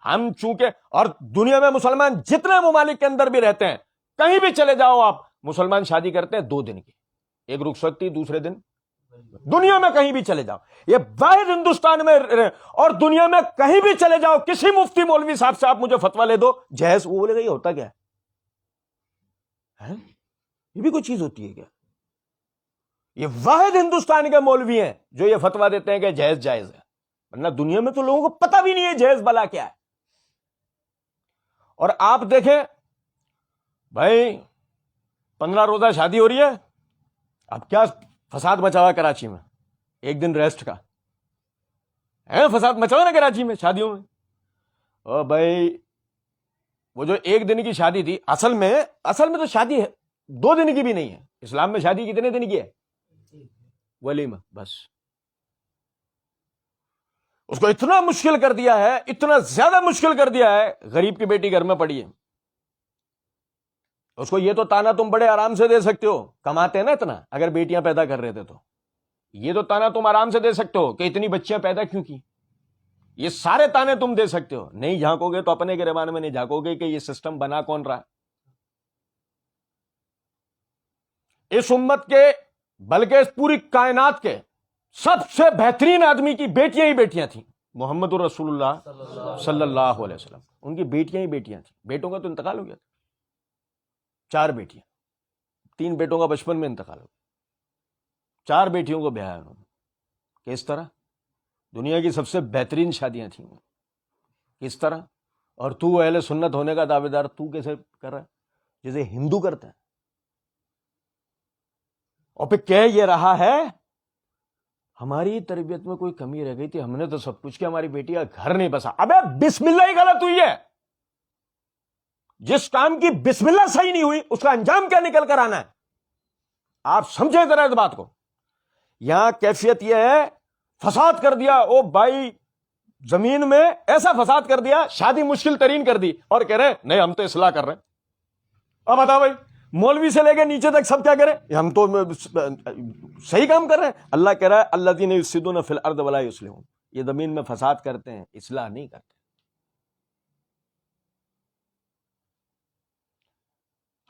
ہم چونکہ, اور دنیا میں مسلمان جتنے ممالک کے اندر بھی رہتے ہیں, کہیں بھی چلے جاؤ آپ, مسلمان شادی کرتے ہیں 2 دن کی, ایک رخصتی دوسرے دن. دنیا میں کہیں بھی چلے جاؤ, یہ واحد ہندوستان میں, اور دنیا میں کہیں بھی چلے جاؤ, کسی مفتی مولوی صاحب سے آپ مجھے فتوا لے دو جہیز, وہ بولے گا یہ ہوتا کیا ہے؟ یہ بھی کوئی چیز ہوتی ہے کیا؟ یہ واحد ہندوستان کے مولوی ہیں جو یہ فتوا دیتے ہیں کہ جہیز جائز ہے, ورنہ دنیا میں تو لوگوں کو پتہ بھی نہیں ہے جہیز بلا کیا ہے. اور آپ دیکھیں بھائی, 15 روزہ شادی ہو رہی ہے, اب کیا فساد مچا ہوا کراچی میں, ایک دن ریسٹ کا ہے, فساد مچا ہوا نا کراچی میں شادیوں میں. او بھائی وہ جو 1 دن کی شادی تھی, اصل میں تو شادی ہے 2 دن کی بھی نہیں ہے. اسلام میں شادی کتنے دن کی ہے؟ ولیمہ بس. اس کو اتنا مشکل کر دیا ہے, اتنا زیادہ مشکل کر دیا ہے, غریب کی بیٹی گھر میں پڑی ہے, اس کو یہ تو تانا تم بڑے آرام سے دے سکتے ہو, کماتے ہیں نا اتنا, اگر بیٹیاں پیدا کر رہے تھے تو یہ تو تانا تم آرام سے دے سکتے ہو کہ اتنی بچیاں پیدا کیوں کی. یہ سارے تانے تم دے سکتے ہو, نہیں جھانکو گے تو اپنے گریبان میں نہیں جھانکو گے کہ یہ سسٹم بنا کون رہا. اس امت کے بلکہ اس پوری کائنات کے سب سے بہترین آدمی کی بیٹیاں ہی بیٹیاں تھیں. محمد رسول اللہ صلی اللہ علیہ وسلم, ان کی بیٹیاں ہی بیٹیاں تھیں, بیٹوں کا تو انتقال ہو گیا تھا. 4 بیٹیاں، 3 بیٹوں کا بچپن میں انتقال ہو گیا، 4 بیٹیوں کو بیاہا انہوں نے۔ کس طرح؟ دنیا کی سب سے بہترین شادیاں تھیں وہ، کس طرح؟ اور تو اہل سنت ہونے کا دعوے دار، تو کیسے کر رہا ہے جیسے ہندو کرتے ہیں؟ اور پھر کہہ یہ رہا ہے ہماری تربیت میں کوئی کمی رہ گئی تھی، ہم نے تو سب کچھ کیا، ہماری بیٹی کا گھر نہیں بسا۔ ابے بسم اللہ ہی غلط ہوئی ہے، جس کام کی بسم اللہ صحیح نہیں ہوئی اس کا انجام کیا نکل کر آنا ہے؟ آپ سمجھیں ذرا اس بات کو۔ یہاں کیفیت یہ ہے فساد کر دیا، او بھائی زمین میں ایسا فساد کر دیا، شادی مشکل ترین کر دی، اور کہہ رہے نہیں ہم تو اصلاح کر رہے ہیں۔ اب بتاؤ بھائی، مولوی سے لے کے نیچے تک سب کیا کریں؟ ہم تو صحیح کام کر رہے ہیں۔ اللہ کہہ رہا ہے الذین یفسدون فی الارض ولا یصلحون، یہ زمین میں فساد کرتے ہیں، اصلاح نہیں کرتے۔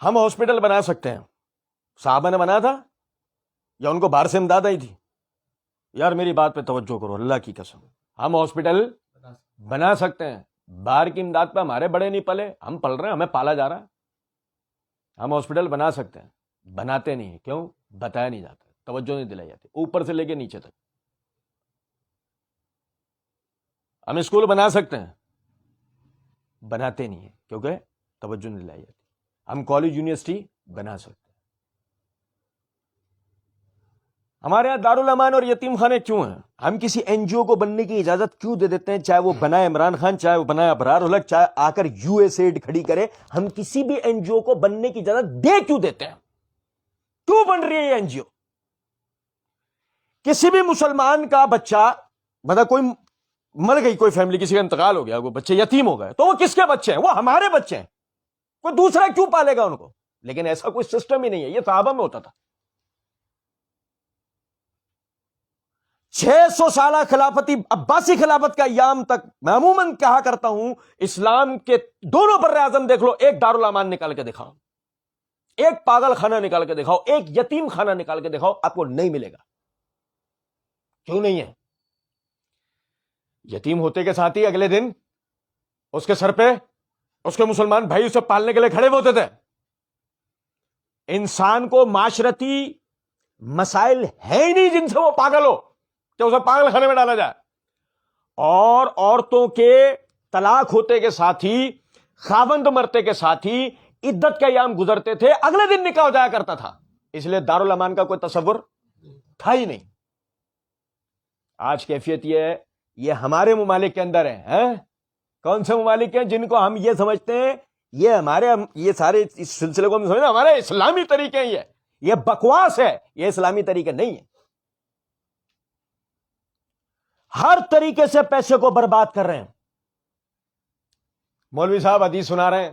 ہم ہاسپٹل بنا سکتے ہیں، صحابہ نے بنا تھا یا ان کو باہر سے امداد آئی تھی؟ یار میری بات پہ توجہ کرو، اللہ کی قسم، ہم ہاسپٹل بنا سکتے ہیں، باہر کی امداد پہ ہمارے بڑے نہیں پلے، ہم پل رہے ہیں، ہمیں پالا جا رہا ہے۔ ہم ہاسپٹل بنا سکتے ہیں، بناتے نہیں ہیں، کیوں؟ بتایا نہیں جاتا، توجہ نہیں دلائی جاتی، اوپر سے لے کے نیچے تک۔ ہم اسکول بنا سکتے ہیں، بناتے نہیں ہیں کیونکہ توجہ نہیں دلائی جاتی۔ ہم کالج یونیورسٹی بنا سکتے ہیں۔ ہمارے یہاں دارالامان اور یتیم خانے کیوں ہیں؟ ہم کسی این جی او کو بننے کی اجازت کیوں دے دیتے ہیں؟ چاہے وہ بنائے عمران خان، چاہے وہ بنائے ابرار الحق، چاہے آ کر یو ایس ایڈ کھڑی کرے، ہم کسی بھی این جی او کو بننے کی اجازت دے کیوں دیتے ہیں؟ کیوں بن رہی ہے یہ این جی او؟ کسی بھی مسلمان کا بچہ، مطلب کوئی مر گئی، کوئی فیملی کسی کا انتقال ہو گیا، کوئی بچے یتیم ہو گئے، تو وہ کس کے بچے ہیں؟ وہ ہمارے بچے ہیں، کوئی دوسرا کیوں پالے گا ان کو؟ لیکن ایسا کوئی سسٹم ہی نہیں ہے، یہ صحابہ میں ہوتا تھا۔ 600 سالہ خلافتی عباسی خلافت کا ایام تک میں عموماً کہا کرتا ہوں، اسلام کے دونوں بر اعظم دیکھ لو، ایک دارالامان نکال کے دکھاؤ، ایک پاگل خانہ نکال کے دکھاؤ، ایک یتیم خانہ نکال کے دکھاؤ، آپ کو نہیں ملے گا۔ کیوں نہیں ہے؟ یتیم ہوتے کے ساتھ ہی اگلے دن اس کے سر پہ اس کے مسلمان بھائی اسے پالنے کے لیے کھڑے ہوتے تھے۔ انسان کو معاشرتی مسائل ہے ہی نہیں جن سے وہ پاگل ہو کہ اسے پاگل خانے میں ڈالا جائے۔ اور عورتوں کے طلاق ہوتے کے ساتھ ہی، خاوند مرتے کے ساتھ ہی عدت کا ایام گزرتے تھے، اگلے دن نکاح ہو جایا کرتا تھا۔ اس لیے دارالامان کا کوئی تصور تھا ہی نہیں۔ آج کیفیت یہ ہے، یہ ہمارے ممالک کے اندر ہے۔ کون سے ممالک ہیں جن کو ہم یہ سمجھتے ہیں یہ ہمارے، یہ سارے اس سلسلے کو ہم سمجھتے ہیں ہمارے اسلامی طریقے ہیں، یہ بکواس ہے، یہ اسلامی طریقے نہیں ہے۔ ہر طریقے سے پیسے کو برباد کر رہے ہیں۔ مولوی صاحب حدیث سنا رہے ہیں،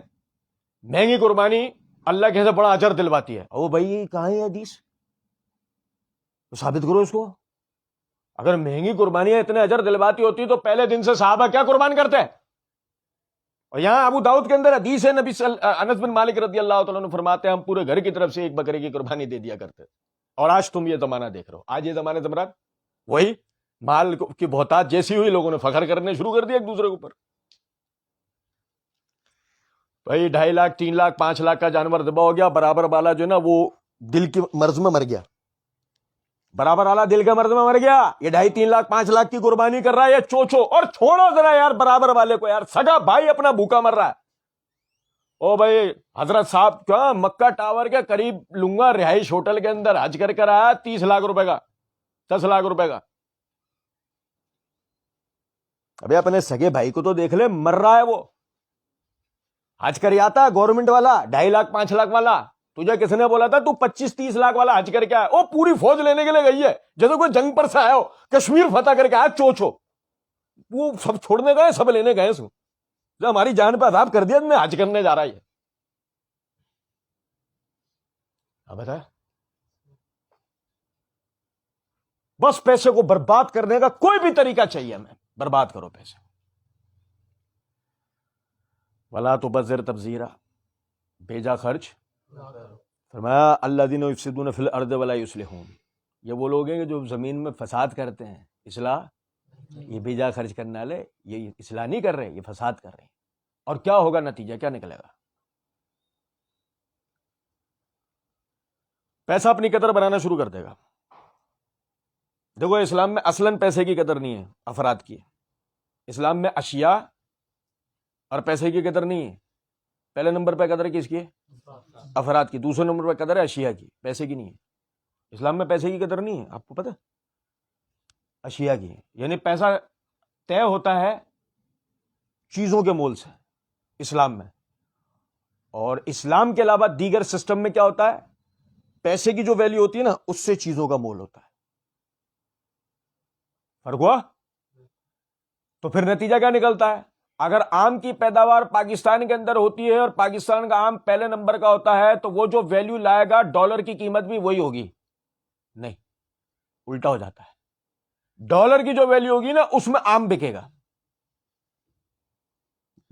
مہنگی قربانی اللہ کے سے بڑا اجر دلواتی ہے۔ او بھائی کہاں ہے حدیث؟ ثابت کرو اس کو۔ اگر مہنگی قربانیاں اتنے اجر دلواتی ہوتی تو پہلے دن سے صحابہ کیا قربان کرتے ہیں؟ اور یہاں ابو داؤد کے اندر حدیث ہے، نبی انس بن مالک رضی اللہ تعالیٰ عنہ فرماتے ہیں ہم پورے گھر کی طرف سے ایک بکرے کی قربانی دے دیا کرتے۔ اور آج تم یہ زمانہ دیکھ رہے ہو، آج یہ زمانے سے مراد وہی مال کی بہتات جیسی ہوئی، لوگوں نے فخر کرنے شروع کر دیا ایک دوسرے کے اوپر۔ بھائی 2.5 لاکھ 3 لاکھ 5 لاکھ کا جانور ذبح ہو گیا، برابر والا جو ہے نا وہ دل کی مرض میں مر گیا، برابر والا دل کا مرض میں مر گیا، یہ 2.5 3 لاکھ 5 لاکھ کی قربانی کر رہا ہے یہ چوچو۔ اور چھوڑو ذرا یار برابر والے کو، یار سگا بھائی اپنا بھوکا مر رہا ہے۔ او بھائی حضرت صاحب کیا مکہ ٹاور کے قریب لوں گا رہائش ہوٹل کے اندر حج کر آیا 30 لاکھ روپے کا، 10 لاکھ روپے کا۔ ابھی اپنے سگے بھائی کو تو دیکھ لے، مر رہا ہے وہ، حج کر آتا ہے گورنمنٹ والا 2.5 لاکھ 5 لاکھ والا۔ تجھے کس نے بولا تھا تو 25 30 لاکھ والا حج کر کے آیا؟ وہ پوری فوج لینے کے لیے گئی ہے، جیسے کوئی جنگ پر سے آیا ہو، کشمیر فتح کر کے آیا چوچو۔ وہ سب چھوڑنے گئے، سب لینے گئے سو، جو ہماری جان پہ عذاب کر دیا میں حج کرنے جا رہا ہے۔ اب بتا، بس پیسے کو برباد کرنے کا کوئی بھی طریقہ چاہیے ہمیں، برباد کرو پیسے۔ ولا تبذر تبذیرا، بھیجا خرچ۔ فرمایا الذین یفسدون فی الارض ولا یصلحون، یہ وہ لوگ ہیں کہ جو زمین میں فساد کرتے ہیں، اصلاح، یہ بھیجا خرچ کرنے والے یہ اصلاح نہیں کر رہے، یہ فساد کر رہے ہیں۔ اور کیا ہوگا نتیجہ، کیا نکلے گا؟ پیسہ اپنی قدر بنانا شروع کر دے گا. دیکھو اسلام میں اصلاً پیسے کی قدر نہیں ہے، افراد کی. اسلام میں اشیاء اور پیسے کی قدر نہیں ہے. پہلے نمبر پہ قدر کس کی ہے؟ افراد کی. دوسرے نمبر پہ قدر ہے اشیاء کی، پیسے کی نہیں ہے. اسلام میں پیسے کی قدر نہیں ہے، آپ کو پتہ، اشیاء کی ہے. یعنی پیسہ طے ہوتا ہے چیزوں کے مول سے اسلام میں. اور اسلام کے علاوہ دیگر سسٹم میں کیا ہوتا ہے؟ پیسے کی جو ویلیو ہوتی ہے نا، اس سے چیزوں کا مول ہوتا ہے. فرق ہوا؟ تو پھر نتیجہ کیا نکلتا ہے؟ اگر آم کی پیداوار پاکستان کے اندر ہوتی ہے اور پاکستان کا آم پہلے نمبر کا ہوتا ہے، تو وہ جو ویلیو لائے گا ڈالر کی قیمت بھی وہی ہوگی؟ نہیں، الٹا ہو جاتا ہے. ڈالر کی جو ویلیو ہوگی نا، اس میں آم بکے گا.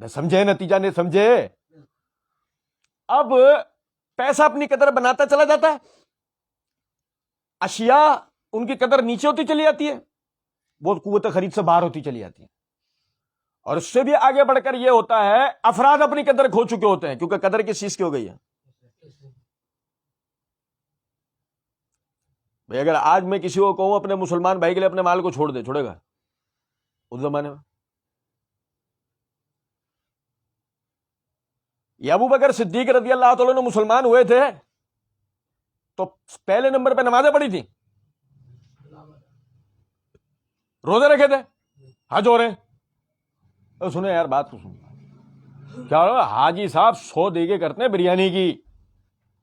سمجھے نتیجہ؟ نہیں سمجھے؟ اب پیسہ اپنی قدر بناتا چلا جاتا ہے، اشیاء ان کی قدر نیچے ہوتی چلی جاتی ہے، بہت قوت خرید سے باہر ہوتی چلی جاتی ہے. اور اس سے بھی آگے بڑھ کر یہ ہوتا ہے افراد اپنی قدر کھو چکے ہوتے ہیں، کیونکہ قدر کس چیز کی ہو گئی ہے؟ بھئی اگر آج میں کسی کو کہوں اپنے مسلمان بھائی کے لیے اپنے مال کو چھوڑ دے، چھوڑے گا اس زمانے میں؟ یہ ابو بکر صدیق رضی اللہ تعالیٰ نے مسلمان ہوئے تھے تو پہلے نمبر پہ نمازیں پڑھی تھی، روزے رکھے تھے، حج ہو رہے ہیں. سنیں یار بات تو سن، کیا حاجی صاحب 100 دیگے کرتے ہیں بریانی کی.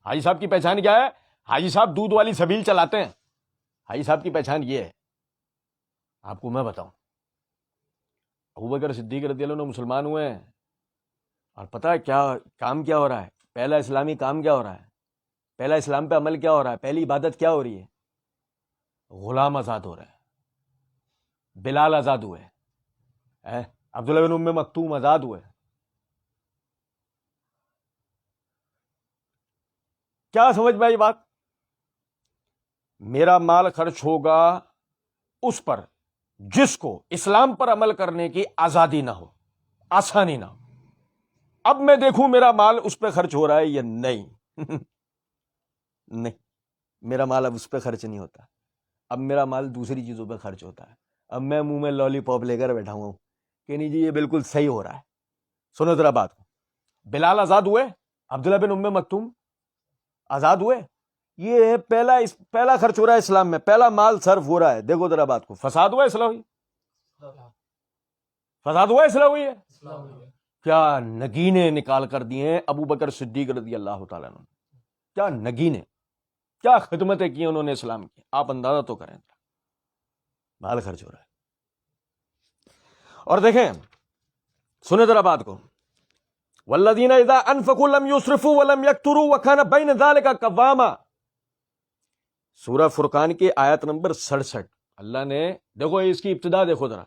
حاجی صاحب کی پہچان کیا ہے؟ حاجی صاحب دودھ والی سبیل چلاتے ہیں. حاجی صاحب کی پہچان یہ ہے. آپ کو میں بتاؤں، ابو بکر صدیق رضی اللہ عنہ مسلمان ہوئے ہیں، اور پتہ ہے کیا کام کیا ہو رہا ہے؟ پہلا اسلامی کام کیا ہو رہا ہے؟ پہلا اسلام پہ عمل کیا ہو رہا ہے؟ پہلی عبادت کیا ہو رہی ہے؟ غلام آزاد ہو رہے ہیں. بلال آزاد ہوئے، عبداللہ بن ام مکتوم آزاد ہوئے. کیا سمجھ میں آئی بات؟ میرا مال خرچ ہوگا اس پر جس کو اسلام پر عمل کرنے کی آزادی نہ ہو، آسانی نہ ہو. اب میں دیکھوں میرا مال اس پہ خرچ ہو رہا ہے یا نہیں. نہیں، میرا مال اب اس پہ خرچ نہیں ہوتا. اب میرا مال دوسری چیزوں پہ خرچ ہوتا ہے. اب میں منہ میں لالی پاپ لے کر بیٹھا ہوں کہ نہیں جی یہ بالکل صحیح ہو رہا ہے. سنو ذرا بات کو. بلال آزاد ہوئے، عبداللہ بن ام مکتوم آزاد ہوئے. یہ پہلا خرچ ہو رہا ہے اسلام میں، پہلا مال صرف ہو رہا ہے. دیکھو ذرا بات کو. فساد ہوا اصلاح ہوئی؟ فساد ہوا اصلاح ہوئی ہے؟ کیا نگینے نکال کر دیے ابو بکر صدیق رضی اللہ تعالیٰ عنہ. کیا نگینے، کیا خدمتیں کی انہوں نے اسلام کی. آپ اندازہ تو کریں، مال خرچ ہو رہا ہے. اور دیکھیں، سنیں ذرا بات کو. والذین اذا انفقوا لم یسرفوا ولم یقتروا وکان بین ذلک قواما. سورہ فرقان کی آیت نمبر 67. اللہ نے، دیکھو اس کی ابتدا دیکھو ذرا.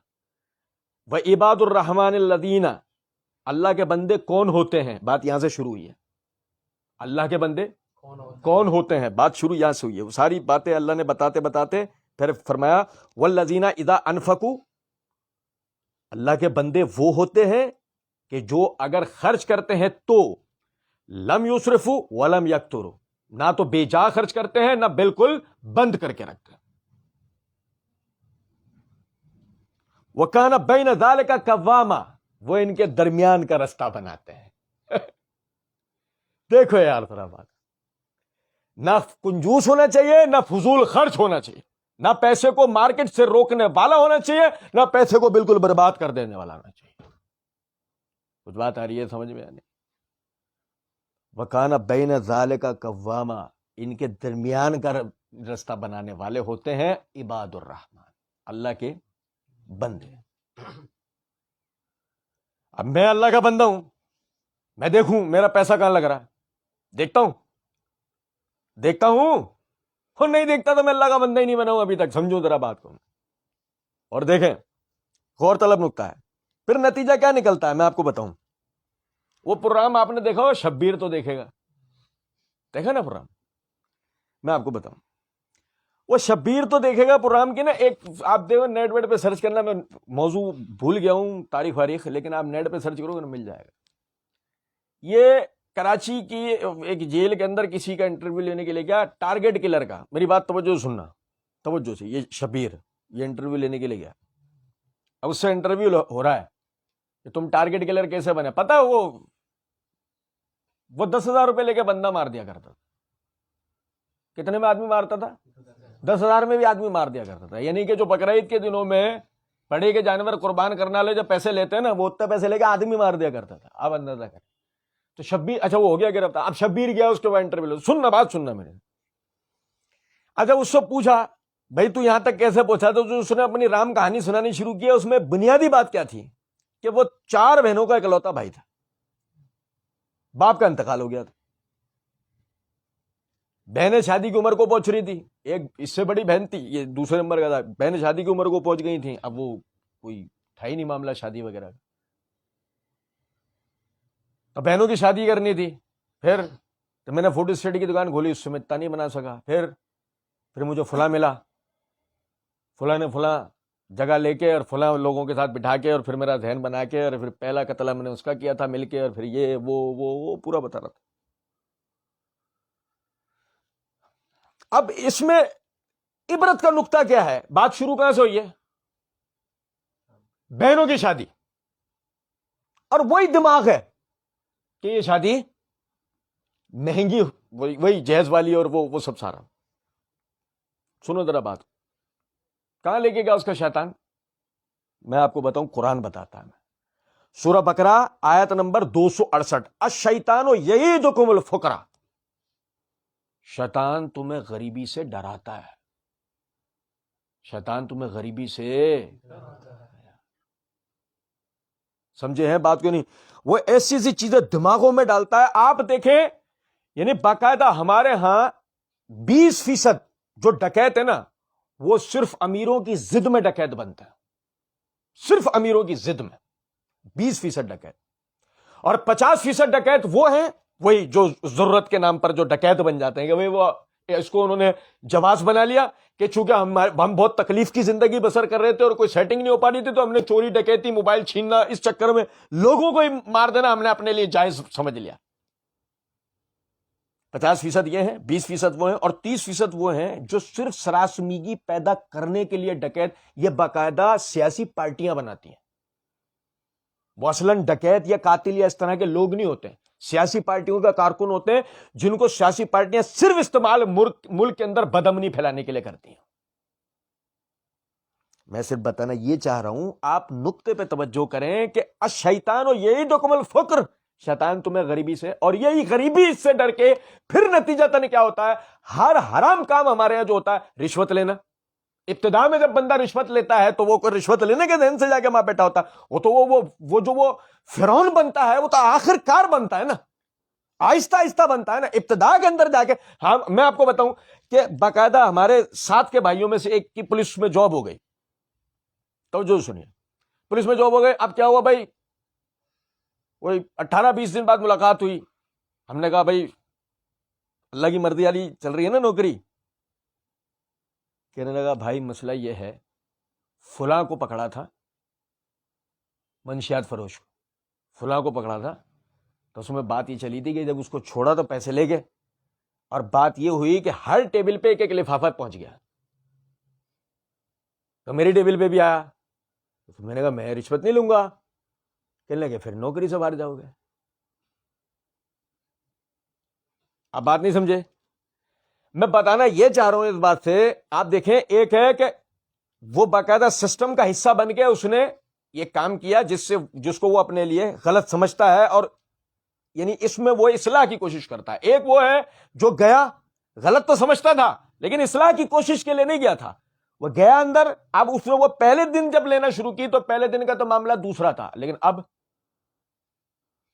وعباد الرحمن الذین، اللہ کے بندے کون ہوتے ہیں، بات یہاں سے شروع ہوئی ہے. اللہ کے بندے کون ہوتے ہیں، بات شروع یہاں سے ہوئی ہے. وہ ساری باتیں اللہ نے بتاتے بتاتے پھر فرمایا والذین اذا انفقوا، اللہ کے بندے وہ ہوتے ہیں کہ جو اگر خرچ کرتے ہیں تو لم یسرفوا ولم یقتروا، نہ تو بے جا خرچ کرتے ہیں نہ بالکل بند کر کے رکھتے ہیں. وَكَانَ بَيْنَ ذَلِكَ قَوَّامًا، وہ ان کے درمیان کا رستہ بناتے ہیں. دیکھو یار ذرا بات، نہ کنجوس ہونا چاہیے، نہ فضول خرچ ہونا چاہیے، نہ پیسے کو مارکیٹ سے روکنے والا ہونا چاہیے، نہ پیسے کو بالکل برباد کر دینے والا ہونا چاہیے. کچھ بات آ رہی ہے سمجھ میں؟ آنے وَكَانَ بَيْنَ ذَلِكَ قَوَّامًا، ان کے درمیان کا رستہ بنانے والے ہوتے ہیں عباد الرحمن، اللہ کے بندے. اب میں اللہ کا بندہ ہوں، میں دیکھوں میرا پیسہ کہاں لگ رہا ہے، دیکھتا ہوں اور نہیں دیکھتا تو میں اللہ کا بندہ ہی نہیں بنا ہوں ابھی تک. سمجھو ذرا بات کو. اور دیکھیں، غور طلب نکتہ ہے. پھر نتیجہ کیا نکلتا ہے میں آپ کو بتاؤں. وہ پروگرام آپ نے دیکھا ہو، شبیر تو دیکھے گا، دیکھا نا پروگرام؟ میں آپ کو بتاؤں، وہ شبیر تو دیکھے گا پروگرام کی نا. ایک آپ دیکھو نیٹ ویٹ پہ سرچ کرنا، میں موضوع بھول گیا ہوں تاریخ واریخ، لیکن آپ نیٹ پہ سرچ کرو گے نا مل جائے گا. یہ کراچی کی ایک جیل کے اندر کسی کا انٹرویو لینے کے لیے گیا، ٹارگیٹ کلر کا، میری بات توجہ سننا، توجہ سے، یہ شبیر یہ انٹرویو لینے کے لیے گیا. اب اس سے انٹرویو ہو رہا ہے کہ تم ٹارگیٹ کلر کیسے بنے. پتا ہے وہ 10,000 روپے لے کے بندہ مار دیا کرتا تھا. کتنے میں آدمی مارتا تھا؟ 10,000 میں بھی آدمی مار دیا کرتا تھا. یعنی کہ جو بقرعید کے دنوں میں بڑے کے جانور قربان کرنے والے جو پیسے لیتے ہیں نا، وہ اتنے پیسے لے کے آدمی مار دیا کرتا تھا. آپ اندازہ کریں. تو شبیر، اچھا وہ ہو گیا گرفتار. اب شبیر گیا اس کے بعد انٹرویو، سننا بات سننا میرے. اچھا اس سے پوچھا بھائی تو یہاں تک کیسے پہنچا؟ تو اس نے اپنی رام کہانی سنانی شروع کی. اس میں بنیادی بات کیا تھی کہ وہ 4 بہنوں کا اکلوتا بھائی تھا، باپ کا انتقال ہو گیا تھا. بہنیں شادی کی عمر کو پہنچ رہی تھی، ایک اس سے بڑی بہن تھی، یہ دوسرے نمبر کا تھا. بہنیں شادی کی عمر کو پہنچ گئی تھیں. اب وہ کوئی تھا ہی نہیں معاملہ شادی وغیرہ کا. اب بہنوں کی شادی کرنی تھی. پھر تو میں نے فوٹو اسٹیٹ کی دکان کھولی، اس سے میں اتنا نہیں بنا سکا. پھر مجھے فلاں ملا، فلاں نے فلاں جگہ لے کے اور فلاں لوگوں کے ساتھ بٹھا کے اور پھر میرا ذہن بنا کے، اور پھر پہلا قتل میں نے اس کا کیا تھا مل کے، اور پھر یہ وہ پورا بتا رہا تھا. اب اس میں عبرت کا نقطہ کیا ہے؟ بات شروع کہاں سے ہوئی ہے؟ بہنوں کی شادی. اور وہی دماغ ہے کہ یہ شادی مہنگی، وہی جہیز والی اور وہ سب سارا. سنو ذرا بات، کہاں لے کے گیا اس کا شیطان؟ میں آپ کو بتاؤں، قرآن بتاتا ہے. سورہ بقرہ آیت نمبر 268، الشیطان یعیدکم الفقر. شیطان تمہیں غریبی سے ڈراتا ہے. شیطان تمہیں غریبی سے سمجھے ہیں بات کیوں نہیں؟ وہ ایسی سی چیزیں دماغوں میں ڈالتا ہے. آپ دیکھیں، یعنی باقاعدہ ہمارے ہاں 20% جو ڈکیت ہے نا، وہ صرف امیروں کی ضد میں ڈکیت بنتا ہے. صرف امیروں کی ضد میں 20% ڈکیت. اور 50% ڈکیت وہ ہیں، وہی جو ضرورت کے نام پر جو ڈکیت بن جاتے ہیں کہ وہ اس کو انہوں نے جواز بنا لیا کہ چونکہ ہم بہت تکلیف کی زندگی بسر کر رہے تھے اور کوئی سیٹنگ نہیں ہو پا رہی تھی، تو ہم نے چوری ڈکیتی موبائل چھیننا، اس چکر میں لوگوں کو ہی مار دینا ہم نے اپنے لیے جائز سمجھ لیا. 50% یہ ہیں، 20% وہ ہیں، اور 30% وہ ہیں جو صرف سراسمیگی پیدا کرنے کے لیے ڈکیت، یہ باقاعدہ سیاسی پارٹیاں بناتی ہیں. وہ اصلاً ڈکیت یا قاتل یا اس طرح کے لوگ نہیں ہوتے ہیں، سیاسی پارٹیوں کا کارکن ہوتے ہیں، جن کو سیاسی پارٹیاں صرف استعمال ملک کے اندر بدامنی پھیلانے کے لیے کرتی ہیں. میں صرف بتانا یہ چاہ رہا ہوں، آپ نقطے پہ توجہ کریں کہ الشیطان یعیدکم الفقر، شیطان تمہیں غریبی سے، اور یہی غریبی اس سے ڈر کے پھر نتیجتاً کیا ہوتا ہے؟ ہر حرام کام ہمارے یہاں جو ہوتا ہے، رشوت لینا. ابتدا میں جب بندہ رشوت لیتا ہے تو وہ کوئی رشوت لینے کے ذہن سے جا کے وہاں بیٹھا ہوتا ہے، وہ تو وہ جو فرعون بنتا ہے وہ تو آخر کار بنتا ہے نا، آہستہ آہستہ بنتا ہے نا. ابتدا کے اندر جا کے، ہاں میں آپ کو بتاؤں کہ باقاعدہ ہمارے ساتھ کے بھائیوں میں سے ایک کی پولیس میں جاب ہو گئی. توجہ سنیے، پولیس میں جاب ہو گئی. اب کیا ہوا بھائی، وہی 18-20 دن بعد ملاقات ہوئی. ہم نے کہا بھائی اللہ کی مرضی والی چل رہی ہے نا نوکری. کہنے لگا بھائی مسئلہ یہ ہے، فلاں کو پکڑا تھا، منشیات فروش کو، فلاں کو پکڑا تھا، تو اس میں بات یہ چلی تھی کہ جب اس کو چھوڑا تو پیسے لے گئے، اور بات یہ ہوئی کہ ہر ٹیبل پہ ایک لفافہ پہنچ گیا. تو میری ٹیبل پہ بھی آیا، تو میں نے کہا میں رشوت نہیں لوں گا. کہنے لگے پھر نوکری سے باہر جاؤ گے. آپ بات نہیں سمجھے. میں بتانا یہ چاہ رہا ہوں اس بات سے، آپ دیکھیں، ایک ہے کہ وہ باقاعدہ سسٹم کا حصہ بن کے اس نے یہ کام کیا جس کو وہ اپنے لیے غلط سمجھتا ہے، اور یعنی اس میں وہ اصلاح کی کوشش کرتا ہے. ایک وہ ہے جو گیا، غلط تو سمجھتا تھا لیکن اصلاح کی کوشش کے لیے نہیں گیا تھا، وہ گیا اندر. اب اس نے وہ پہلے دن جب لینا شروع کی تو پہلے دن کا تو معاملہ دوسرا تھا، لیکن اب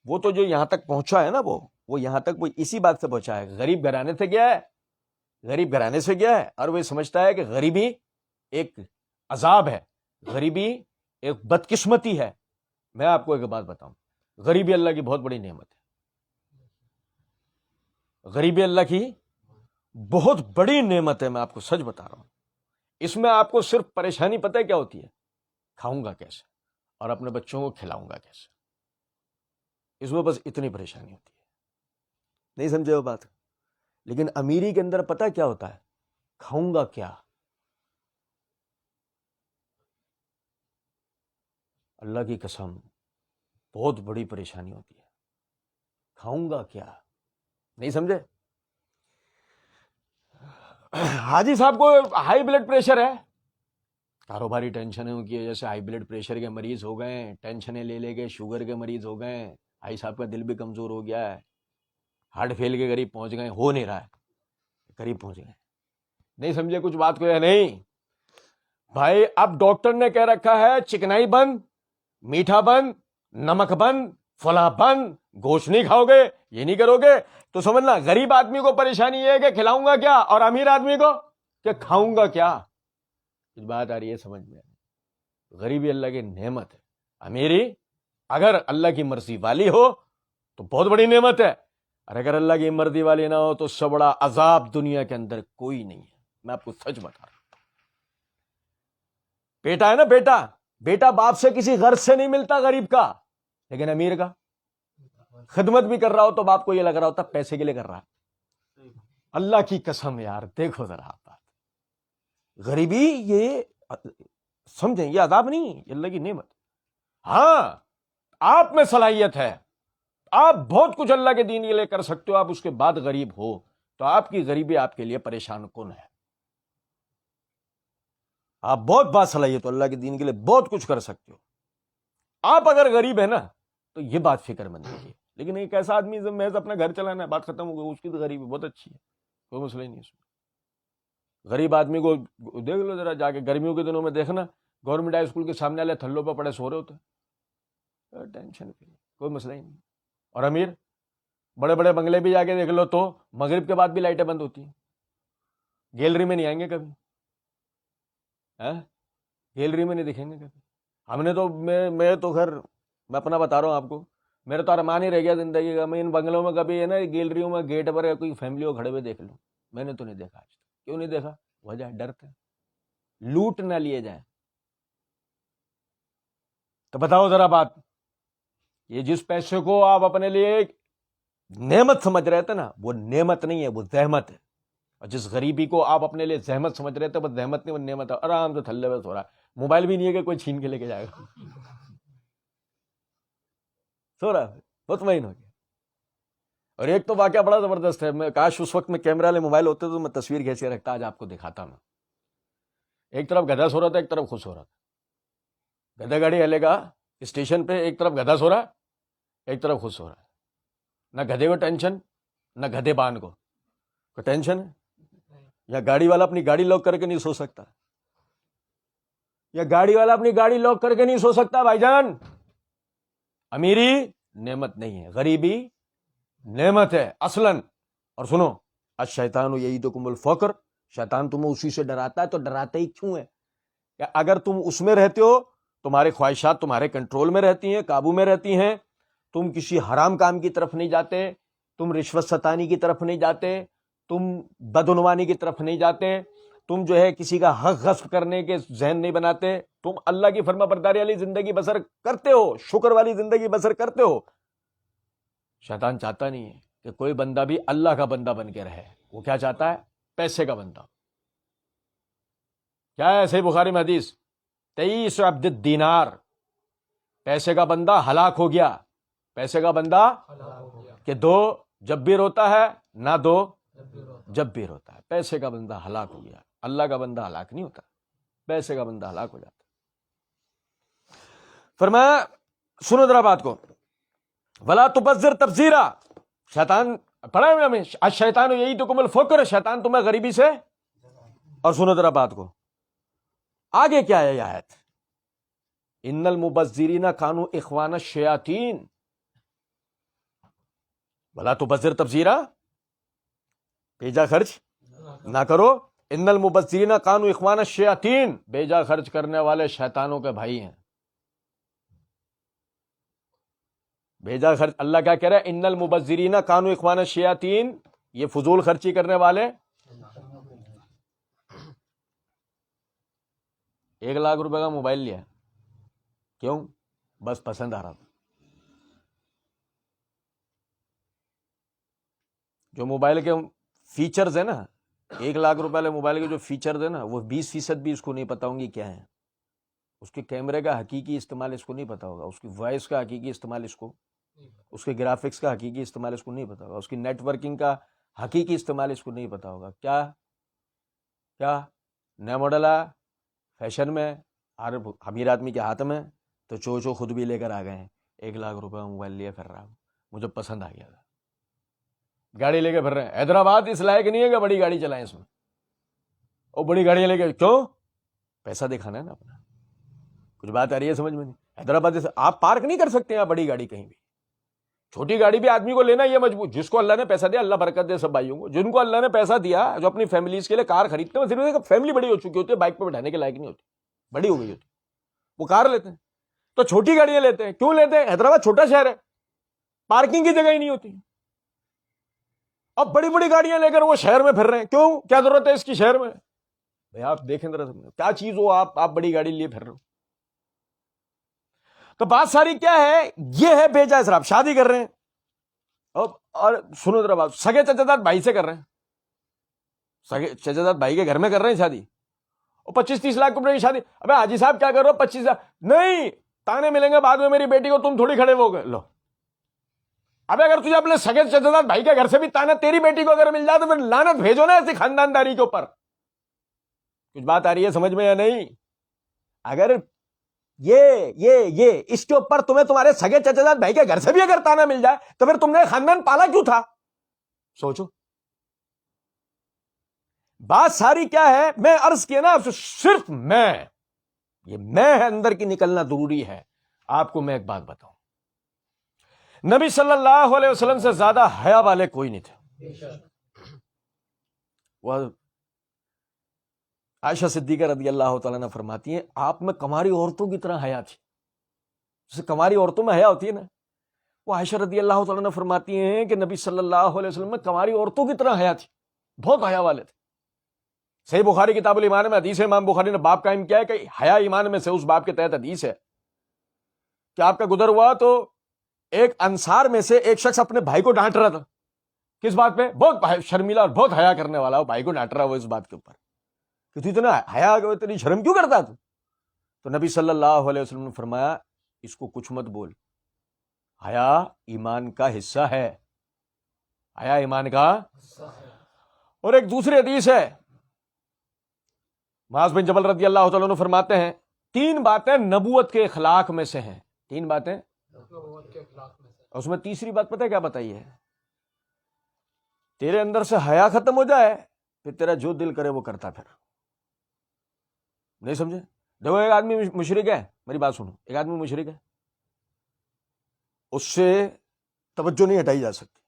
وہ تو جو یہاں تک پہنچا ہے نا، وہ یہاں تک وہ اسی بات سے پہنچا ہے. غریب گھرانے سے گیا ہے، غریب گھرانے سے گیا ہے، اور وہ سمجھتا ہے کہ غریبی ایک عذاب ہے، غریبی ایک بدقسمتی ہے. میں آپ کو ایک بات بتاؤں، غریبی اللہ کی بہت بڑی نعمت ہے. غریبی اللہ کی بہت بڑی نعمت ہے، میں آپ کو سچ بتا رہا ہوں. اس میں آپ کو صرف پریشانی پتہ ہے کیا ہوتی ہے؟ کھاؤں گا کیسے اور اپنے بچوں کو کھلاؤں گا کیسے. اس میں بس اتنی پریشانی ہوتی ہے. نہیں سمجھے وہ بات؟ لیکن امیری کے اندر پتہ کیا ہوتا ہے؟ کھاؤں گا کیا؟ اللہ کی قسم بہت بڑی پریشانی ہوتی ہے، کھاؤں گا کیا؟ نہیں سمجھے؟ حاجی صاحب کو ہائی بلڈ پریشر ہے، کاروباری ٹینشنوں کی وجہ سے ہائی بلڈ پریشر کے مریض ہو گئے، ٹینشنیں لے لے کے شوگر کے مریض ہو گئے، حاجی صاحب کا دل بھی کمزور ہو گیا ہے، ہارٹ فیل کے قریب پہنچ گئے، ہو نہیں رہا ہے، قریب پہنچ گئے۔ نہیں سمجھے کچھ بات کو یا نہیں؟ بھائی اب ڈاکٹر نے کہہ رکھا ہے چکنائی بند، میٹھا بند، نمک بند، فلاں بند، گوشت نہیں کھاؤ گے، یہ نہیں کرو گے، تو سمجھنا غریب آدمی کو پریشانی یہ ہے کہ کھلاؤں گا کیا، اور امیر آدمی کو کہ کھاؤں گا کیا۔ کچھ بات آ رہی ہے سمجھ میں؟ غریبی اللہ کی نعمت ہے، امیری اگر اللہ کی مرضی والی ہو تو بہت بڑی نعمت ہے، اور اگر اللہ کی مرضی والی نہ ہو تو اس سے بڑا عذاب دنیا کے اندر کوئی نہیں ہے۔ میں آپ کو سچ بتا رہا ہوں، بیٹا ہے نا، بیٹا باپ سے کسی غرض سے نہیں ملتا غریب کا، لیکن امیر کا خدمت بھی کر رہا ہو تو باپ کو یہ لگ رہا ہوتا پیسے کے لیے کر رہا ہے۔ اللہ کی قسم یار، دیکھو ذرا بات، غریبی یہ سمجھیں، یہ عذاب نہیں، یہ اللہ کی نعمت۔ ہاں آپ میں صلاحیت ہے، آپ بہت کچھ اللہ کے دین کے لیے کر سکتے ہو، آپ اس کے بعد غریب ہو تو آپ کی غریبی آپ کے لیے پریشان کن ہے۔ آپ بہت باصلاحیت ہو، اللہ کے دین کے لیے بہت کچھ کر سکتے ہو، آپ اگر غریب ہے نا تو یہ بات فکر مند ہے۔ لیکن ایک ایسا آدمی محض اپنا گھر چلانا ہے، بات ختم ہو گئی، اس کی تو غریبی بہت اچھی ہے، کوئی مسئلہ ہی نہیں اس میں۔ غریب آدمی کو دیکھ لو ذرا جا کے، گرمیوں کے دنوں میں دیکھنا گورنمنٹ ہائی اسکول کے سامنے والے تھلوں پہ پڑے سو رہے ہوتے ہیں، ٹینشن کوئی مسئلہ ہی نہیں۔ اور امیر بڑے بڑے بنگلے بھی جا کے دیکھ لو تو مغرب کے بعد بھی لائٹیں بند ہوتی ہیں، گیلری میں نہیں آئیں گے کبھی، گیلری میں نہیں دکھیں گے کبھی۔ ہم نے تو میں تو خیر میں اپنا بتا رہا ہوں آپ کو، میرا تو ارمان ہی رہ گیا زندگی کا، میں ان بنگلوں میں کبھی ہے نا گیلریوں میں گیٹ پر کوئی فیملی ہو کھڑے ہوئے دیکھ لوں، میں نے تو نہیں دیکھا آج تک۔ کیوں نہیں دیکھا؟ وجہ ڈرتے لوٹ نہ لیے جائیں۔ تو بتاؤ ذرا بات، یہ جس پیسے کو آپ اپنے لیے نعمت سمجھ رہے تھے نا، وہ نعمت نہیں ہے، وہ زحمت ہے۔ اور جس غریبی کو آپ اپنے لیے زحمت سمجھ رہے تھے، وہ زحمت نہیں، وہ نعمت ہے۔ آرام سے تھلے میں سو رہا ہے، موبائل بھی نہیں ہے کہ کوئی چھین کے لے کے جائے گا، سو رہا ہے، مطمئن ہو گیا۔ اور ایک تو واقعہ بڑا زبردست ہے، میں کاش اس وقت میں کیمرہ والے موبائل ہوتے تو میں تصویر کھینچ کے رکھتا، آج آپ کو دکھاتا ہوں۔ ایک طرف گدھا سو رہا تھا، ایک طرف خود سو رہا تھا، گدھا گاڑی ہلے گا اسٹیشن پہ، ایک طرف گدھا سو رہا ایک طرف خود سو رہا ہے۔ نہ گدھے کو ٹینشن، نہ گدھے بان کو ٹینشن ہے۔ یا گاڑی والا اپنی گاڑی لاک کر کے نہیں سو سکتا، یا گاڑی والا اپنی گاڑی لاک کر کے نہیں سو سکتا۔ بھائی جان، امیری نعمت نہیں ہے، غریبی نعمت ہے اصلاً۔ اور سنو، الشیطان یعیدکم الفقر، شیطان تمہیں اسی سے ڈراتا ہے، تو ڈراتا ہی کیوں ہے؟ کہ اگر تم اس میں رہتے ہو، تمہارے خواہشات تمہارے کنٹرول میں رہتی ہیں، قابو میں رہتی ہیں، تم کسی حرام کام کی طرف نہیں جاتے، تم رشوت ستانی کی طرف نہیں جاتے، تم بدعنوانی کی طرف نہیں جاتے، تم جو ہے کسی کا حق غصب کرنے کے ذہن نہیں بناتے، تم اللہ کی فرما برداری والی زندگی بسر کرتے ہو، شکر والی زندگی بسر کرتے ہو۔ شیطان چاہتا نہیں ہے کہ کوئی بندہ بھی اللہ کا بندہ بن کے رہے، وہ کیا چاہتا ہے؟ پیسے کا بندہ۔ کیا ہے صحیح بخاری میں حدیث، 23 عبد الدینار، پیسے کا بندہ ہلاک ہو گیا، پیسے کا بندہ کہ دو جب بھی روتا ہے، نہ دو جب بھی روتا ہے، پیسے کا بندہ ہلاک ہو گیا۔ اللہ کا بندہ ہلاک نہیں ہوتا، پیسے کا بندہ ہلاک ہو جاتا۔ فرمایا سنو ذرا بات کو، ولا تبذر تبذیرا، شیطان پڑھا ہے ہمیں، الشیطان یعیدکم الفقر، شیطان تمہیں غریبی سے۔ اور سنو ذرا بات کو، آگے کیا ہے یہ آیت، ان المبذرین کانوا اخوان الشیاطین، ولا تبذر تبذیرا، بیجا خرچ نہ کرو، ان المبذرین کانوا اخوان الشیاطین، بیجا خرچ کرنے والے شیطانوں کے بھائی ہیں۔ بیجا خرچ، اللہ کیا کہہ رہا ہے؟ ان المبذرین کانوا اخوان الشیاطین، یہ فضول خرچی کرنے والے۔ 1,00,000 روپے کا موبائل لیا، کیوں؟ بس پسند آ رہا تھا۔ جو موبائل کے فیچرز ہیں نا، 1,00,000 روپے والے موبائل کے جو فیچرز ہیں نا، وہ 20% بھی اس کو نہیں پتا ہوں گی کیا ہیں. اس کے کیمرے کا حقیقی استعمال اس کو نہیں پتا ہوگا، اس کی وائس کا حقیقی استعمال اس کو، اس کے گرافکس کا حقیقی استعمال اس کو نہیں پتا ہوگا، اس کی نیٹ ورکنگ کا حقیقی استعمال اس کو نہیں پتا ہوگا. کیا نیا ماڈل آیا فیشن میں، ہر امیر آدمی کے ہاتھ میں، تو چو خود بھی لے کر آ گئے ہیں. 1,00,000 روپے موبائل لیے پھر رہا ہوں، مجھے پسند آ گیا تھا، گاڑی لے کے پھر رہے ہیں. حیدرآباد اس لائق نہیں ہے کہ بڑی گاڑی چلائیں اس میں، اور بڑی گاڑیاں لے کے کیوں؟ پیسہ دکھانا ہے نا اپنا. کچھ بات آ رہی ہے سمجھ میں نہیں؟ حیدرآباد آپ پارک نہیں کر سکتے ہیں بڑی گاڑی کہیں بھی. چھوٹی گاڑی بھی آدمی کو لینا یہ مجبور، جس کو اللہ نے پیسہ دیا، اللہ برکت دے سب بھائیوں کو، جن کو اللہ نے پیسہ دیا جو اپنی فیملیز کے لیے کار خریدتے ہیں، صرف فیملی بڑی ہو چکی ہوتی ہے، بائک پہ بٹھانے کے لائق نہیں ہوتی، بڑی ہو گئی ہوتی، وہ کار لیتے ہیں. تو چھوٹی گاڑیاں لیتے ہیں. کیوں لیتے ہیں؟ حیدرآباد چھوٹا شہر ہے، پارکنگ کی جگہ ہی نہیں ہوتی. اب بڑی بڑی گاڑیاں لے کر وہ شہر میں پھر رہے ہیں. کیوں؟ کیا ضرورت ہے اس کی شہر میں؟ بھائی آپ دیکھیں ذرا کیا چیز ہو، آپ بڑی گاڑی لیے پھر رہے ہو. تو بات ساری کیا ہے؟ یہ ہے بے جائز شراب. شادی کر رہے ہیں اور سنو ذرا بات، سگے چچا داد بھائی سے کر رہے ہیں، سگے چچا داد بھائی کے گھر میں کر رہے ہیں شادی، اور 25-30 لاکھ روپے کی شادی. ابے حاجی صاحب کیا کر رہے ہو؟ 25 لاکھ نہیں، تانے ملیں گے بعد میں میری بیٹی کو، تم تھوڑی کھڑے ہو گئے. لو ابے اگر تجھے اپنے سگے چچا داد بھائی کے گھر سے بھی تانا تیری بیٹی کو اگر مل جائے تو پھر لعنت بھیجو نا ایسی خاندانداری کے اوپر. کچھ بات آ رہی ہے سمجھ میں یا نہیں؟ اگر یہ اس کے اوپر تمہیں تمہارے سگے چچا داد بھائی کے گھر سے بھی اگر تانا مل جائے تو پھر تم نے خاندان پالا کیوں تھا؟ سوچو. بات ساری کیا ہے؟ میں عرض کیا نا، صرف یہ میں اندر کی نکلنا ضروری ہے. آپ کو میں ایک بات بتاؤں، نبی صلی اللہ علیہ وسلم سے زیادہ حیا والے کوئی نہیں تھے. وہ عائشہ صدیقہ رضی اللہ تعالیٰ نے فرماتی ہیں آپ میں کماری عورتوں کی طرح حیا تھی. جیسے کماری عورتوں میں حیا ہوتی ہے نا، وہ عائشہ رضی اللہ تعالیٰ نے فرماتی ہیں کہ نبی صلی اللہ علیہ وسلم میں کماری عورتوں کی طرح حیا تھی، بہت حیا والے تھے. صحیح بخاری کتاب الایمان میں حدیث ہے، امام بخاری نے باب قائم کیا ہے کہ حیا ایمان میں سے اس باب کے تحت حدیث ہے کہ آپ کا گزر ہوا تو ایک انصار میں سے ایک شخص اپنے بھائی کو ڈانٹ رہا تھا. کس بات پہ؟ بہت شرمیلا اور بہت حیا کرنے والا، وہ بھائی کو ڈانٹ رہا وہ اس بات کے اوپر کہ تو اتنا حیا تیری شرم کیوں کرتا تھا؟ تو نبی صلی اللہ علیہ وسلم نے فرمایا اس کو کچھ مت بول، حیا ایمان کا حصہ ہے، حیا ایمان کا. اور ایک دوسری حدیث ہے، معاذ بن جبل رضی اللہ تعالیٰ عنہ فرماتے ہیں 3 باتیں نبوت کے اخلاق میں سے ہیں. 3 باتیں اس میں تیسری بات پتہ ہے کیا بتائی ہے؟ تیرے اندر سے حیا ختم ہو جائے پھر تیرا جو دل کرے وہ کرتا. پھر نہیں سمجھے؟ دیکھو ایک آدمی مشرک ہے، میری بات سنو، ایک آدمی مشرک ہے، اس سے توجہ نہیں ہٹائی جا سکتی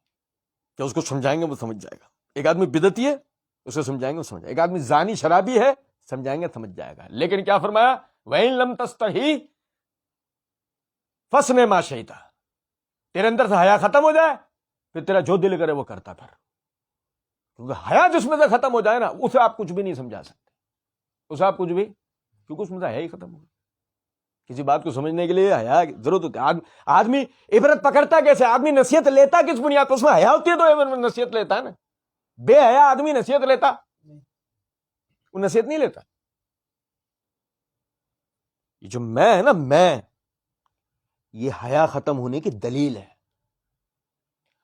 کہ اس کو سمجھائیں گے وہ سمجھ جائے گا. ایک آدمی بدعتی ہے، اسے سمجھائیں گے وہ سمجھ جائے گا. ایک آدمی زانی شرابی ہے، سمجھائیں گے سمجھ جائے گا. لیکن کیا فرمایا؟ وَإِن لَمْ تَسْتَحِي فَاصْنَعْ مَا شِئْتَ. تیرے اندر سے حیا ختم ہو جائے پھر تیرا جو دل کرے وہ کرتا. پھر کیونکہ حیا جس میں سے ختم ہو جائے نا اسے آپ کچھ بھی نہیں سمجھا سکتے، اسے آپ کچھ بھی، کیونکہ اس میں سے حیا ہی ختم ہو گیا. کسی بات کو سمجھنے کے لیے حیا ضرورت ہوتی ہے. آدمی عبرت پکڑتا کیسے؟ آدمی نصیحت لیتا کس بنیاد پر؟ اس میں حیا ہوتی ہے تو نصیحت لیتا ہے نا. بے حیا آدمی نصیحت لیتا؟ وہ نصیحت نہیں لیتا. یہ جو میں ہے نا، میں یہ حیا ختم ہونے کی دلیل ہے.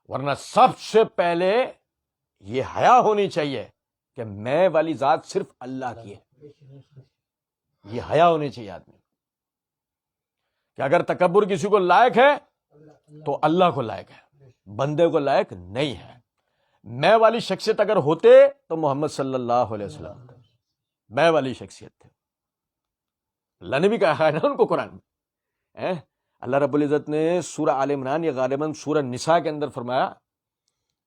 ورنہ سب سے پہلے یہ حیا ہونی چاہیے کہ میں والی ذات صرف اللہ کی ہے. یہ حیا ہونی چاہیے آدمی کہ اگر تکبر کسی کو لائق ہے تو اللہ کو لائق ہے، بندے کو لائق نہیں ہے. میں والی شخصیت اگر ہوتے تو محمد صلی اللہ علیہ وسلم میں والی شخصیت تھے. اللہ نے بھی کہا ہے نا ان کو قرآن میں. اللہ رب العزت نے سورہ آل عمران یا غالباً سورہ نساء کے اندر فرمایا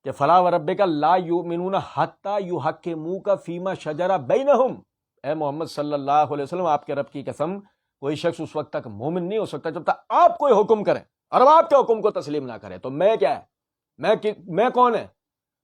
کہ فلا وربک لا یؤمنون حتی یحکموک فیما شجر بینہم. اے محمد صلی اللہ علیہ وسلم، آپ کے رب کی قسم کوئی شخص اس وقت تک مومن نہیں ہو سکتا جب تک آپ کوئی حکم کریں اور آپ کے حکم کو تسلیم نہ کریں. تو میں کیا ہے؟ میں کون ہے؟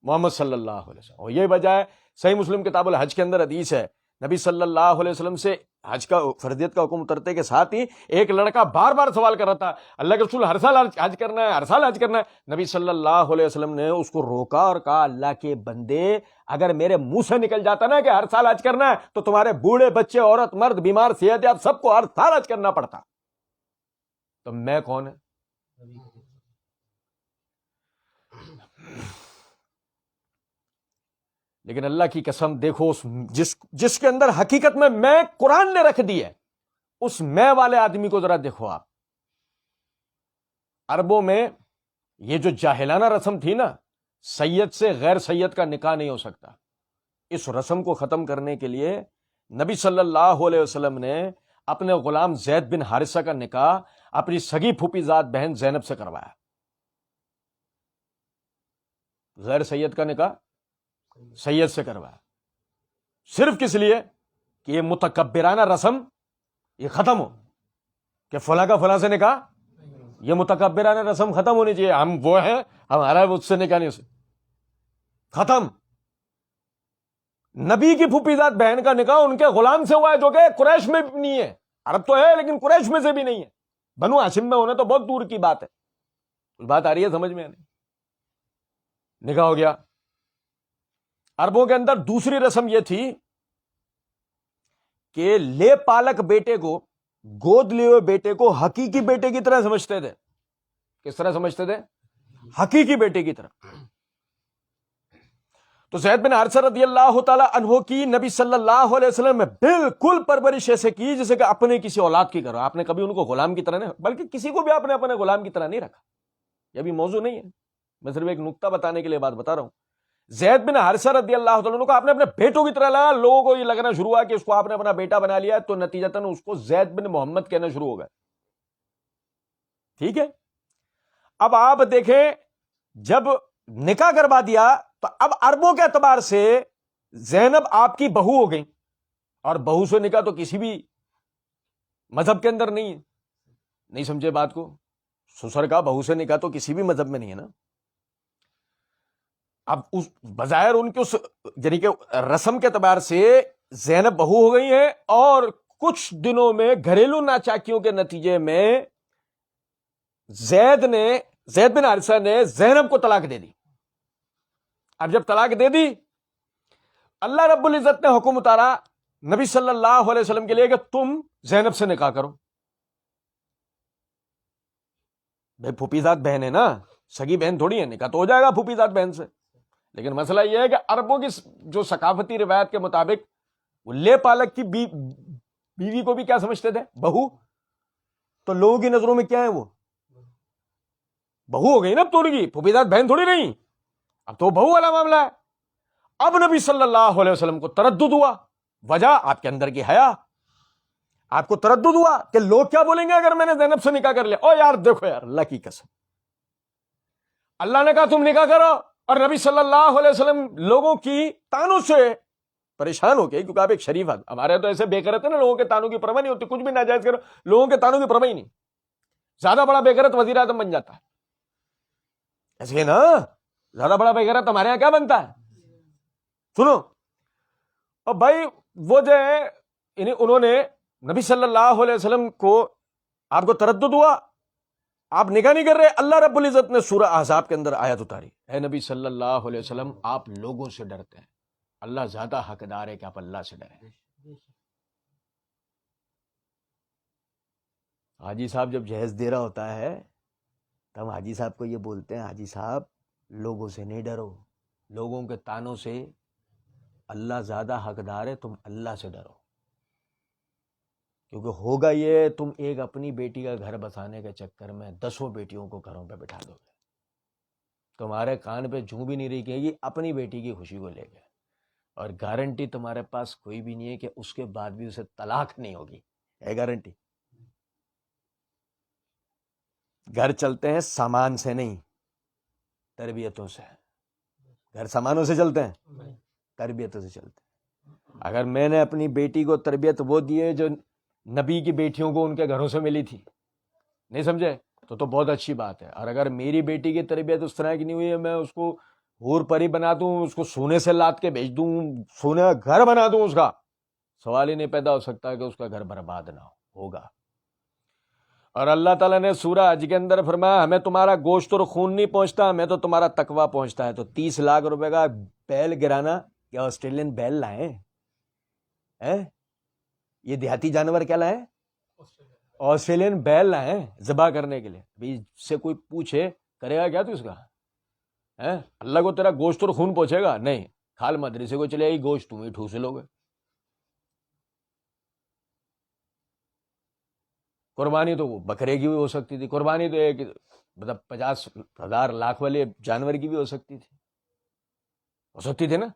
محمد صلی اللہ علیہ وسلم. اور یہ وجہ ہے صحیح مسلم کتاب الحج کے اندر حدیث ہے نبی صلی اللہ علیہ وسلم سے حج کا فرضیت کا حکم اترتے کے ساتھ ہی ایک لڑکا بار بار سوال کر رہا تھا، اللہ کے رسول ہر سال حج کرنا ہے، ہر سال حج کرنا ہے۔ نبی صلی اللہ علیہ وسلم نے اس کو روکا اور کہا، اللہ کے بندے، اگر میرے منہ سے نکل جاتا نا کہ ہر سال حج کرنا ہے تو تمہارے بوڑھے بچے، عورت مرد، بیمار صحت یاب سب کو ہر سال حج کرنا پڑتا، تو میں کون ہے؟ لیکن اللہ کی قسم دیکھو، جس کے اندر حقیقت میں قرآن نے رکھ دی ہے، اس میں والے آدمی کو ذرا دیکھو آپ۔ عربوں میں یہ جو جاہلانہ رسم تھی نا، سید سے غیر سید کا نکاح نہیں ہو سکتا، اس رسم کو ختم کرنے کے لیے نبی صلی اللہ علیہ وسلم نے اپنے غلام زید بن حارثہ کا نکاح اپنی سگی پھوپھی ذات بہن زینب سے کروایا۔ غیر سید کا نکاح سید سے کروایا، صرف کس لیے کہ یہ متکبرانہ رسم یہ ختم ہو، کہ فلاں کا فلاں سے نکاح، یہ متکبرانہ رسم ختم ہونی چاہیے، ہم وہ ہیں، ہمارا اس سے نکاح نہیں، ختم۔ نبی کی پھوپھی ذات بہن کا نکاح ان کے غلام سے ہوا ہے، جو کہ قریش میں بھی نہیں ہے، عرب تو ہے لیکن قریش میں سے بھی نہیں ہے، بنو ہاشم میں ہونا تو بہت دور کی بات ہے۔ بات آ رہی ہے سمجھ میں؟ نکاح ہو گیا۔ عربوں کے اندر دوسری رسم یہ تھی کہ لے پالک بیٹے کو، گود لیے ہوئے بیٹے کو حقیقی بیٹے کی طرح سمجھتے تھے۔ کس طرح سمجھتے تھے؟ حقیقی بیٹے کی طرح۔ تو زید بن حارثہ رضی اللہ تعالی عنہ کی نبی صلی اللہ علیہ وسلم میں بالکل پرورش ایسے کی جیسے کہ اپنے کسی اولاد کی کرو۔ آپ نے کبھی ان کو غلام کی طرح نہیں، بلکہ کسی کو بھی آپ نے اپنے غلام کی طرح نہیں رکھا۔ یہ بھی موضوع نہیں ہے، میں صرف ایک نقطہ بتانے کے لیے بات بتا رہا ہوں۔ زید بن حارثہ رضی اللہ تعالیٰ عنہ کو آپ نے اپنے بیٹوں کی طرح لگا، لوگوں کو یہ لگنا شروع ہوا کہ اس کو آپ نے اپنا بیٹا بنا لیا، تو نتیجتاً اس کو زید بن محمد کہنا شروع ہو گئے۔ ٹھیک ہے، اب آپ دیکھیں، جب نکاح کروا دیا تو اب عربوں کے اعتبار سے زینب آپ کی بہو ہو گئی، اور بہو سے نکاح تو کسی بھی مذہب کے اندر نہیں ہے۔ نہیں سمجھے بات کو؟ سسر کا بہو سے نکاح تو کسی بھی مذہب میں نہیں ہے نا۔ اب اس بظاہر ان کے اس یعنی کہ رسم کے اعتبار سے زینب بہو ہو گئی ہے، اور کچھ دنوں میں گھریلو ناچاکیوں کے نتیجے میں زید بن حارثہ نے زینب کو طلاق دے دی۔ اب جب طلاق دے دی، اللہ رب العزت نے حکم اتارا نبی صلی اللہ علیہ وسلم کے لیے کہ تم زینب سے نکاح کرو۔ بھائی پھوپھی ذات بہن ہے نا، سگی بہن تھوڑی ہے، نکاح تو ہو جائے گا پھوپھی ذات بہن سے۔ لیکن مسئلہ یہ ہے کہ عربوں کی جو ثقافتی روایت کے مطابق وہ لے پالک کی بیوی کو بھی کیا سمجھتے تھے؟ بہو۔ تو لوگوں کی نظروں میں کیا ہے؟ وہ بہو ہو گئی نا، اب توڑ گئی، پھوپھی ذات بہن تھوڑی نہیں، اب تو بہو والا معاملہ ہے۔ اب نبی صلی اللہ علیہ وسلم کو تردد ہوا، وجہ آپ کے اندر کی حیا، آپ کو تردد ہوا کہ لوگ کیا بولیں گے اگر میں نے زینب سے نکاح کر لیا۔ او یار دیکھو یار، اللہ کی قسم، اللہ نے کہا تم نکاح کرو، اور نبی صلی اللہ علیہ وسلم لوگوں کی تانوں سے پریشان ہو کے، کیونکہ آپ ایک شریف آدمی، ہمارے تو ایسے بے غیرت ہے نا، لوگوں کے تانوں کی پرواہ نہیں ہوتی، کچھ بھی ناجائز کرو، لوگوں کے تانوں کی پرواہ ہی نہیں، زیادہ بڑا بے غیرت وزیر اعظم بن جاتا ہے، ایسے نا، زیادہ بڑا بے غیرت ہمارے یہاں کیا بنتا ہے؟ سنو، اور بھائی وہ جو ہے یعنی انہوں نے نبی صلی اللہ علیہ وسلم کو، آپ کو تردد ہوا، آپ نکاح نہیں کر رہے، اللہ رب العزت نے سورہ احزاب کے اندر آیت اتاری، اے نبی صلی اللہ علیہ وسلم آپ لوگوں سے ڈرتے ہیں، اللہ زیادہ حقدار ہے کہ آپ اللہ سے ڈریں۔ حاجی صاحب جب جہیز دے رہا ہوتا ہے تو ہم حاجی صاحب کو یہ بولتے ہیں، حاجی صاحب لوگوں سے نہیں ڈرو، لوگوں کے تانوں سے اللہ زیادہ حقدار ہے، تم اللہ سے ڈرو، کیونکہ ہوگا یہ تم ایک اپنی بیٹی کا گھر بسانے کے چکر میں 10 بیٹیوں کو گھروں پہ بٹھا دو گے، تمہارے کان پہ جوں بھی نہیں رکے گی اپنی بیٹی کی خوشی کو لے کے، اور گارنٹی تمہارے پاس کوئی بھی نہیں ہے کہ اس کے بعد بھی اسے طلاق نہیں ہوگی، ہے گارنٹی؟ گھر چلتے ہیں سامان سے نہیں، تربیتوں سے۔ گھر سامانوں سے چلتے ہیں، تربیتوں سے چلتے ہیں۔ اگر میں نے اپنی بیٹی کو تربیت وہ دی ہے جو نبی کی بیٹیوں کو ان کے گھروں سے ملی تھی، نہیں سمجھے، تو بہت اچھی بات ہے۔ اور اگر میری بیٹی کی تربیت اس طرح کی نہیں ہوئی ہے، میں اس کو حور پری بنا دوں، اس کو سونے سے لاد کے بھیج دوں، سونے کا گھر بنا دوں اس کا، سوال ہی نہیں پیدا ہو سکتا کہ اس کا گھر برباد نہ ہوگا. اور اللہ تعالیٰ نے سورہ حج کے اندر فرمایا ہمیں تمہارا گوشت اور خون نہیں پہنچتا، ہمیں تو تمہارا تقویٰ پہنچتا ہے. تو 30 لاکھ روپے کا بیل گرانا، کیا آسٹریلین بیل لائیں؟ یہ دیہاتی جانور کیا لائیں؟ آسٹریلین بیل لائیں ذبح کرنے کے لیے. بھائی سے کوئی پوچھے کرے گا کیا تو اس کا؟ اللہ کو تیرا گوشت اور خون پہنچے گا؟ نہیں. کھال مدرسے کو چلے گی، گوشت تم ہی ٹھوس لوگے. قربانی تو وہ بکرے کی بھی ہو سکتی تھی، قربانی تو ایک مطلب 50,000 لاکھ والے جانور کی بھی ہو سکتی تھی نا.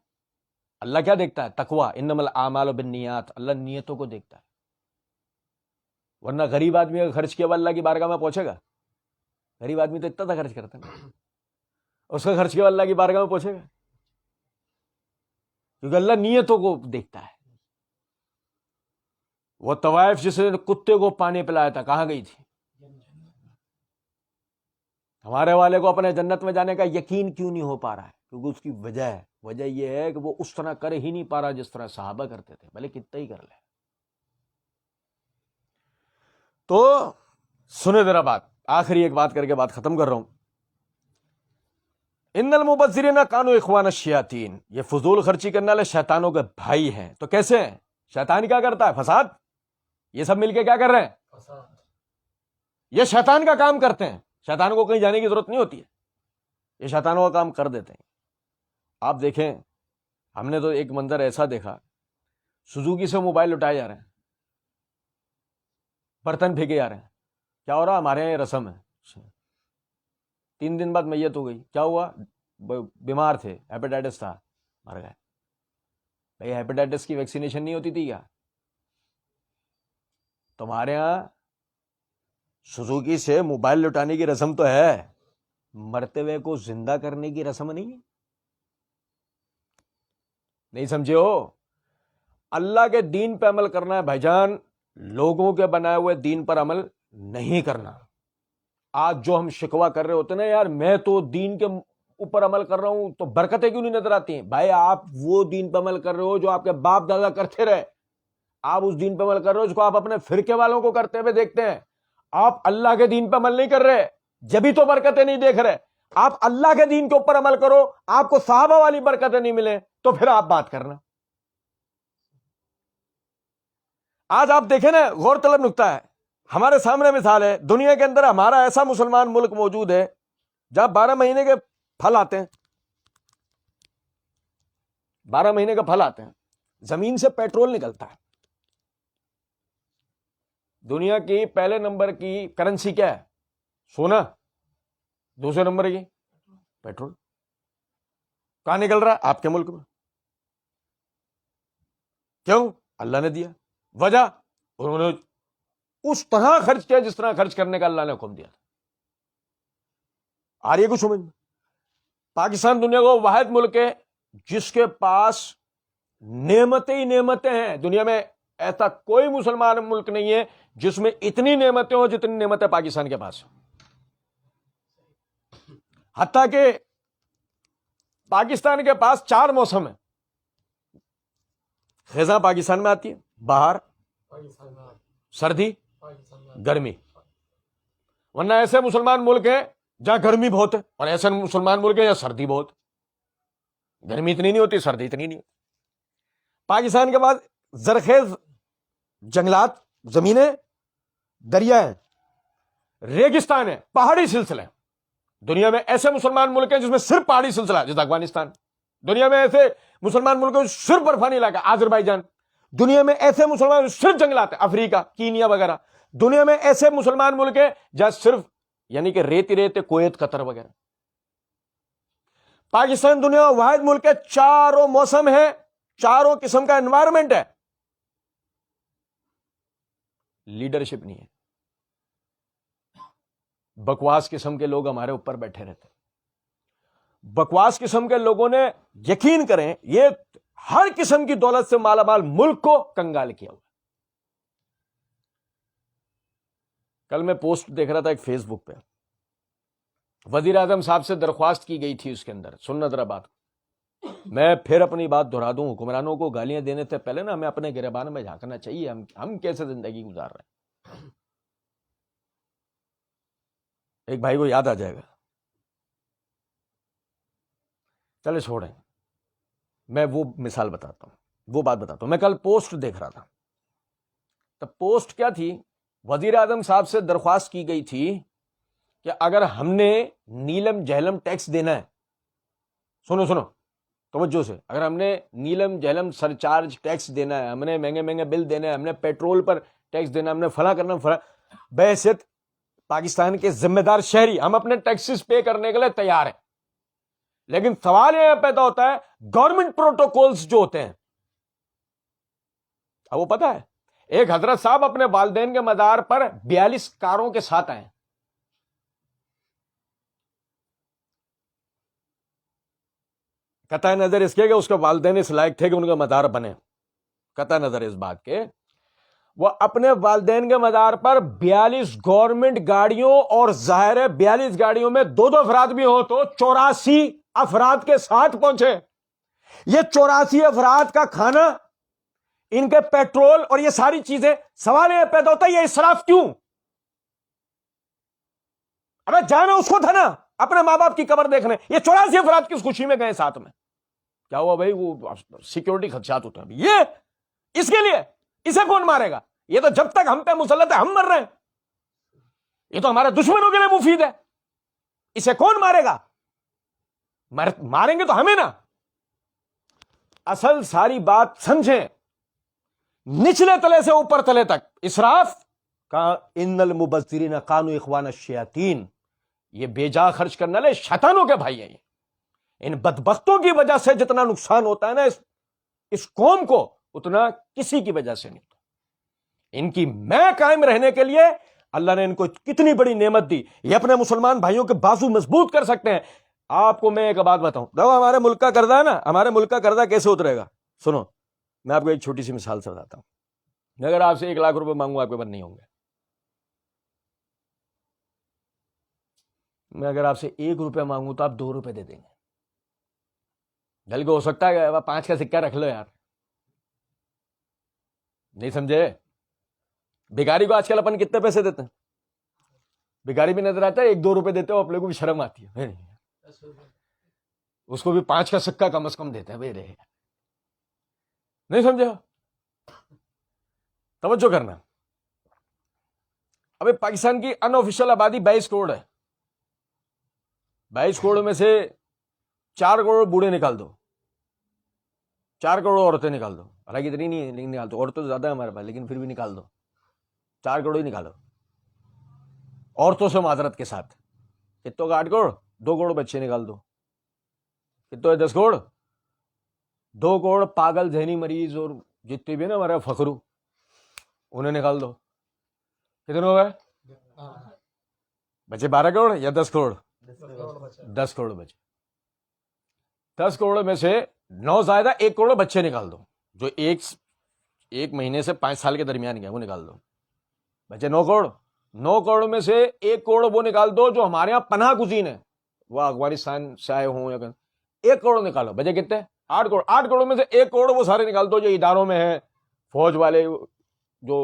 اللہ کیا دیکھتا ہے؟ تقویٰ. انما الاعمال بالنیات، اللہ نیتوں کو دیکھتا ہے. ورنہ غریب آدمی اگر خرچ کیا ہوا اللہ کی بارگاہ میں پہنچے گا؟ غریب آدمی تو اتنا تھا خرچ کرتا ہے، اس کا خرچ کیا ہوا اللہ کی بارگاہ میں پہنچے گا؟ کیونکہ اللہ نیتوں کو دیکھتا ہے. وہ طوائف جس نے کتے کو پانی پلایا تھا کہاں گئی تھی؟ ہمارے والے کو اپنے جنت میں جانے کا یقین کیوں نہیں ہو پا رہا ہے؟ کیونکہ اس کی وجہ یہ ہے کہ وہ اس طرح کر ہی نہیں پا رہا جس طرح صحابہ کرتے تھے، بھلے کتنا ہی کر لے. تو سنے ذرا بات، آخری ایک بات کر کے بات ختم کر رہا ہوں. ان المبذرین کانوا اخوان الشیاطین، یہ فضول خرچی کرنے والے شیطانوں کے بھائی ہیں. تو کیسے ہیں؟ شیطان کیا کرتا ہے؟ فساد. یہ سب مل کے کیا کر رہے ہیں؟ یہ شیطان کا کام کرتے ہیں. شیطان کو کہیں جانے کی ضرورت نہیں ہوتی ہے، یہ شیطانوں کا کام کر دیتے ہیں. آپ دیکھیں، ہم نے تو ایک منظر ایسا دیکھا، سوزوکی سے موبائل لٹائے جا رہے ہیں، برتن پھینکے جا رہے ہیں. کیا ہو رہا؟ ہمارے یہاں یہ رسم ہے. 3 دن بعد میت ہو گئی. کیا ہوا؟ بیمار تھے، ہیپیٹائٹس تھا، مر گئے. بھائی ہیپیٹائٹس کی ویکسینیشن نہیں ہوتی تھی کیا؟ تمہارے ہاں سوزوکی سے موبائل لٹانے کی رسم تو ہے، مرتے ہوئے کو زندہ کرنے کی رسم نہیں سمجھے ہو؟ اللہ کے دین پہ عمل کرنا ہے بھائی جان، لوگوں کے بنائے ہوئے دین پر عمل نہیں کرنا. آج جو ہم شکوہ کر رہے ہوتے نا، یار میں تو دین کے اوپر عمل کر رہا ہوں تو برکتیں کیوں نہیں نظر آتی ہیں؟ بھائی آپ وہ دین پہ عمل کر رہے ہو جو آپ کے باپ دادا کرتے رہے. آپ اس دین پہ عمل کر رہے ہو جس کو آپ اپنے فرقے والوں کو کرتے ہوئے دیکھتے ہیں. آپ اللہ کے دین پہ عمل نہیں کر رہے، جبھی تو برکتیں نہیں دیکھ رہے. آپ اللہ کے دین کے اوپر عمل کرو، آپ کو صحابہ والی برکتیں نہیں ملیں تو پھر آپ بات کرنا. آج آپ دیکھیں نا، غور طلب نکتہ ہے، ہمارے سامنے مثال ہے. دنیا کے اندر ہمارا ایسا مسلمان ملک موجود ہے جہاں 12 مہینے کے پھل آتے ہیں. 12 مہینے کا پھل آتے ہیں، زمین سے پیٹرول نکلتا ہے. دنیا کی پہلے نمبر کی کرنسی کیا ہے؟ سونا. دوسرے نمبر کی پیٹرول. کہاں نکل رہا ہے؟ آپ کے ملک میں. کیوں؟ اللہ نے دیا. وجہ؟ انہوں نے اس طرح خرچ کیا جس طرح خرچ کرنے کا اللہ نے حکم دیا تھا. آ رہی ہے کچھ سمجھ میں؟ پاکستان دنیا کو واحد ملک ہے جس کے پاس نعمتیں ہی نعمتیں ہیں. دنیا میں ایسا کوئی مسلمان ملک نہیں ہے جس میں اتنی نعمتیں ہوں جتنی نعمتیں پاکستان کے پاس ہیں. حتیٰ کہ پاکستان کے پاس 4 موسم ہیں. خزاں پاکستان میں آتی ہے، بہار، سردی، گرمی. ورنہ ایسے مسلمان ملک ہیں جہاں گرمی بہت ہے، اور ایسے مسلمان ملک ہیں جہاں سردی بہت ہے. گرمی اتنی نہیں ہوتی، سردی اتنی نہیں ہوتی. پاکستان کے بعد زرخیز جنگلات، زمینیں، دریا ہیں، ریگستان ہے، پہاڑی سلسلے. دنیا میں ایسے مسلمان ملک ہیں جس میں صرف پہاڑی سلسلہ ہے، جیسے افغانستان. دنیا میں ایسے مسلمان ملک ہیں صرف برفانی علاقہ، آذربائیجان. دنیا میں ایسے مسلمان صرف جنگلات ہیں، افریقہ، کینیا وغیرہ. دنیا میں ایسے مسلمان ملک ہیں جہاں صرف یعنی کہ ریت ریت، کویت، قطر وغیرہ. پاکستان دنیا کا واحد ملک ہے، 4 موسم ہے، 4 قسم کا انوائرمنٹ ہے. لیڈرشپ نہیں ہے. بکواس قسم کے لوگ ہمارے اوپر بیٹھے رہتے. بکواس قسم کے لوگوں نے، یقین کریں، یہ ہر قسم کی دولت سے مالا مال ملک کو کنگال کیا ہوا. کل میں پوسٹ دیکھ رہا تھا ایک فیس بک پہ، وزیر اعظم صاحب سے درخواست کی گئی تھی اس کے اندر، سننا ذرا بات. میں پھر اپنی بات دہرا دوں، حکمرانوں کو گالیاں دینے سے پہلے نا ہمیں اپنے گریبان میں جھانکنا چاہیے، ہم کیسے زندگی گزار رہے ہیں۔ ایک بھائی کو یاد آ جائے گا، چلے چھوڑیں، میں وہ مثال بتاتا ہوں، وہ بات بتاتا ہوں۔ میں کل پوسٹ دیکھ رہا تھا، تو پوسٹ کیا تھی، وزیر اعظم صاحب سے درخواست کی گئی تھی کہ اگر ہم نے نیلم جہلم ٹیکس دینا ہے، سنو توجہ سے، اگر ہم نے نیلم جہلم سرچارج ٹیکس دینا ہے، ہم نے مہنگے مہنگے بل دینا ہے، ہم نے پیٹرول پر ٹیکس دینا ہے، ہم نے فلاں کرنا فلاں، بحیثیت پاکستان کے ذمہ دار شہری ہم اپنے ٹیکسز پے کرنے کے لیے تیار ہیں، لیکن سوال یہ پیدا ہوتا ہے گورنمنٹ پروٹوکولز جو ہوتے ہیں، اب وہ پتا ہے ایک حضرت صاحب اپنے والدین کے مزار پر 42 کاروں کے ساتھ آئے، قطع نظر اس کے کہ اس کے والدین اس لائق تھے کہ ان کا مزار بنے، قطع نظر اس بات کے، وہ اپنے والدین کے مزار پر 42 گورنمنٹ گاڑیوں، اور ظاہر ہے 42 گاڑیوں میں دو افراد بھی ہو تو 84 افراد کے ساتھ پہنچے۔ یہ 84 افراد کا کھانا، ان کے پیٹرول اور یہ ساری چیزیں، سوال یہ پیدا ہوتا ہے یہ اسراف کیوں؟ ابے جانا اس کو تھا نا اپنے ماں باپ کی قبر دیکھنے، یہ 84 افراد کس خوشی میں گئے ساتھ میں؟ کیا ہوا بھائی؟ وہ سیکیورٹی خدشات ہوتے ہیں، یہ اس کے لیے اسے کون مارے گا؟ یہ تو جب تک ہم پہ مسلط ہے ہم مر رہے ہیں، یہ تو ہمارے دشمنوں کے لیے مفید ہے، اسے کون مارے گا؟ ماریں گے تو ہمیں نا۔ اصل ساری بات سمجھیں، نچلے تلے سے اوپر تلے تک اسراف کا، ان المبذرین کانوا اخوان الشیاطین، یہ بے جا خرچ کرنے والے شیطانوں کے بھائی ہیں۔ ان بدبختوں کی وجہ سے جتنا نقصان ہوتا ہے نا اس قوم کو، اتنا کسی کی وجہ سے نہیں ہوتا۔ ان کی میں قائم رہنے کے لیے اللہ نے ان کو کتنی بڑی نعمت دی، یہ اپنے مسلمان بھائیوں کے بازو مضبوط کر سکتے ہیں۔ آپ کو میں ایک بات بتاؤں، دیکھو ہمارے ملک کا قرضہ ہے نا، ہمارے ملک کا قرضہ کیسے اترے گا؟ سنو، میں آپ کو ایک چھوٹی سی مثال سے بتاتا ہوں۔ میں اگر آپ سے 1 لاکھ روپے مانگوں آپ کے پاس نہیں ہوں گے، میں اگر آپ سے 1 روپے مانگوں تو آپ 2 روپے دے دیں گے، بلکہ ہو سکتا ہے کہ 5 کا سکہ رکھ لو یار، نہیں سمجھے؟ بھکاری کو آج کل اپن کتنے پیسے دیتے ہیں؟ بھکاری بھی نظر آتا ہے، 1-2 روپے دیتے ہو، اپنے کو بھی شرم آتی ہے، اس کو بھی 5 کا سکہ کم از کم دیتے ہیں بھائی، رہے نہیں سمجھے؟ توجہ کرنا۔ ابھی پاکستان کی ان آفیشیل آبادی 22 کروڑ ہے، 22 کروڑ میں سے 4 کروڑ بوڑھے نکال دو، 4 کروڑ عورتیں نکال دو، حالانکہ اتنی نہیں ہے لیکن نکال دو، عورتیں زیادہ ہے ہمارے پاس لیکن پھر بھی نکال دو، 4 کروڑ ہی نکالو عورتوں سے معذرت کے ساتھ۔ کتوں کا 8 کروڑ، 2 کروڑ بچے نکال دو، کتوں ہے 10 کروڑ، 2 کروڑ پاگل ذہنی مریض اور جتنے بھی نا ہمارے فخرو، انہیں نکال دو، کتنے ہو گئے بچے؟ 12 کروڑ یا 10 کروڑ؟ 10 کروڑ بچے۔ 10 کروڑ میں سے 9 زائدہ 1 کروڑ بچے نکال دو، جو ایک مہینے سے 5 سال کے درمیان گیا، وہ نکال دو، بچے 9 کروڑ۔ 9 کروڑ میں سے 1 کروڑ وہ نکال دو جو ہمارے یہاں پناہ گزین ہے، وہ افغانستان سے آئے ہوں، یا 1 کروڑ نکالو، بچے کتنے؟ 8 کروڑ۔ 8 کروڑ میں سے 1 کروڑ وہ سارے نکال دو جو اداروں میں ہیں، فوج والے، جو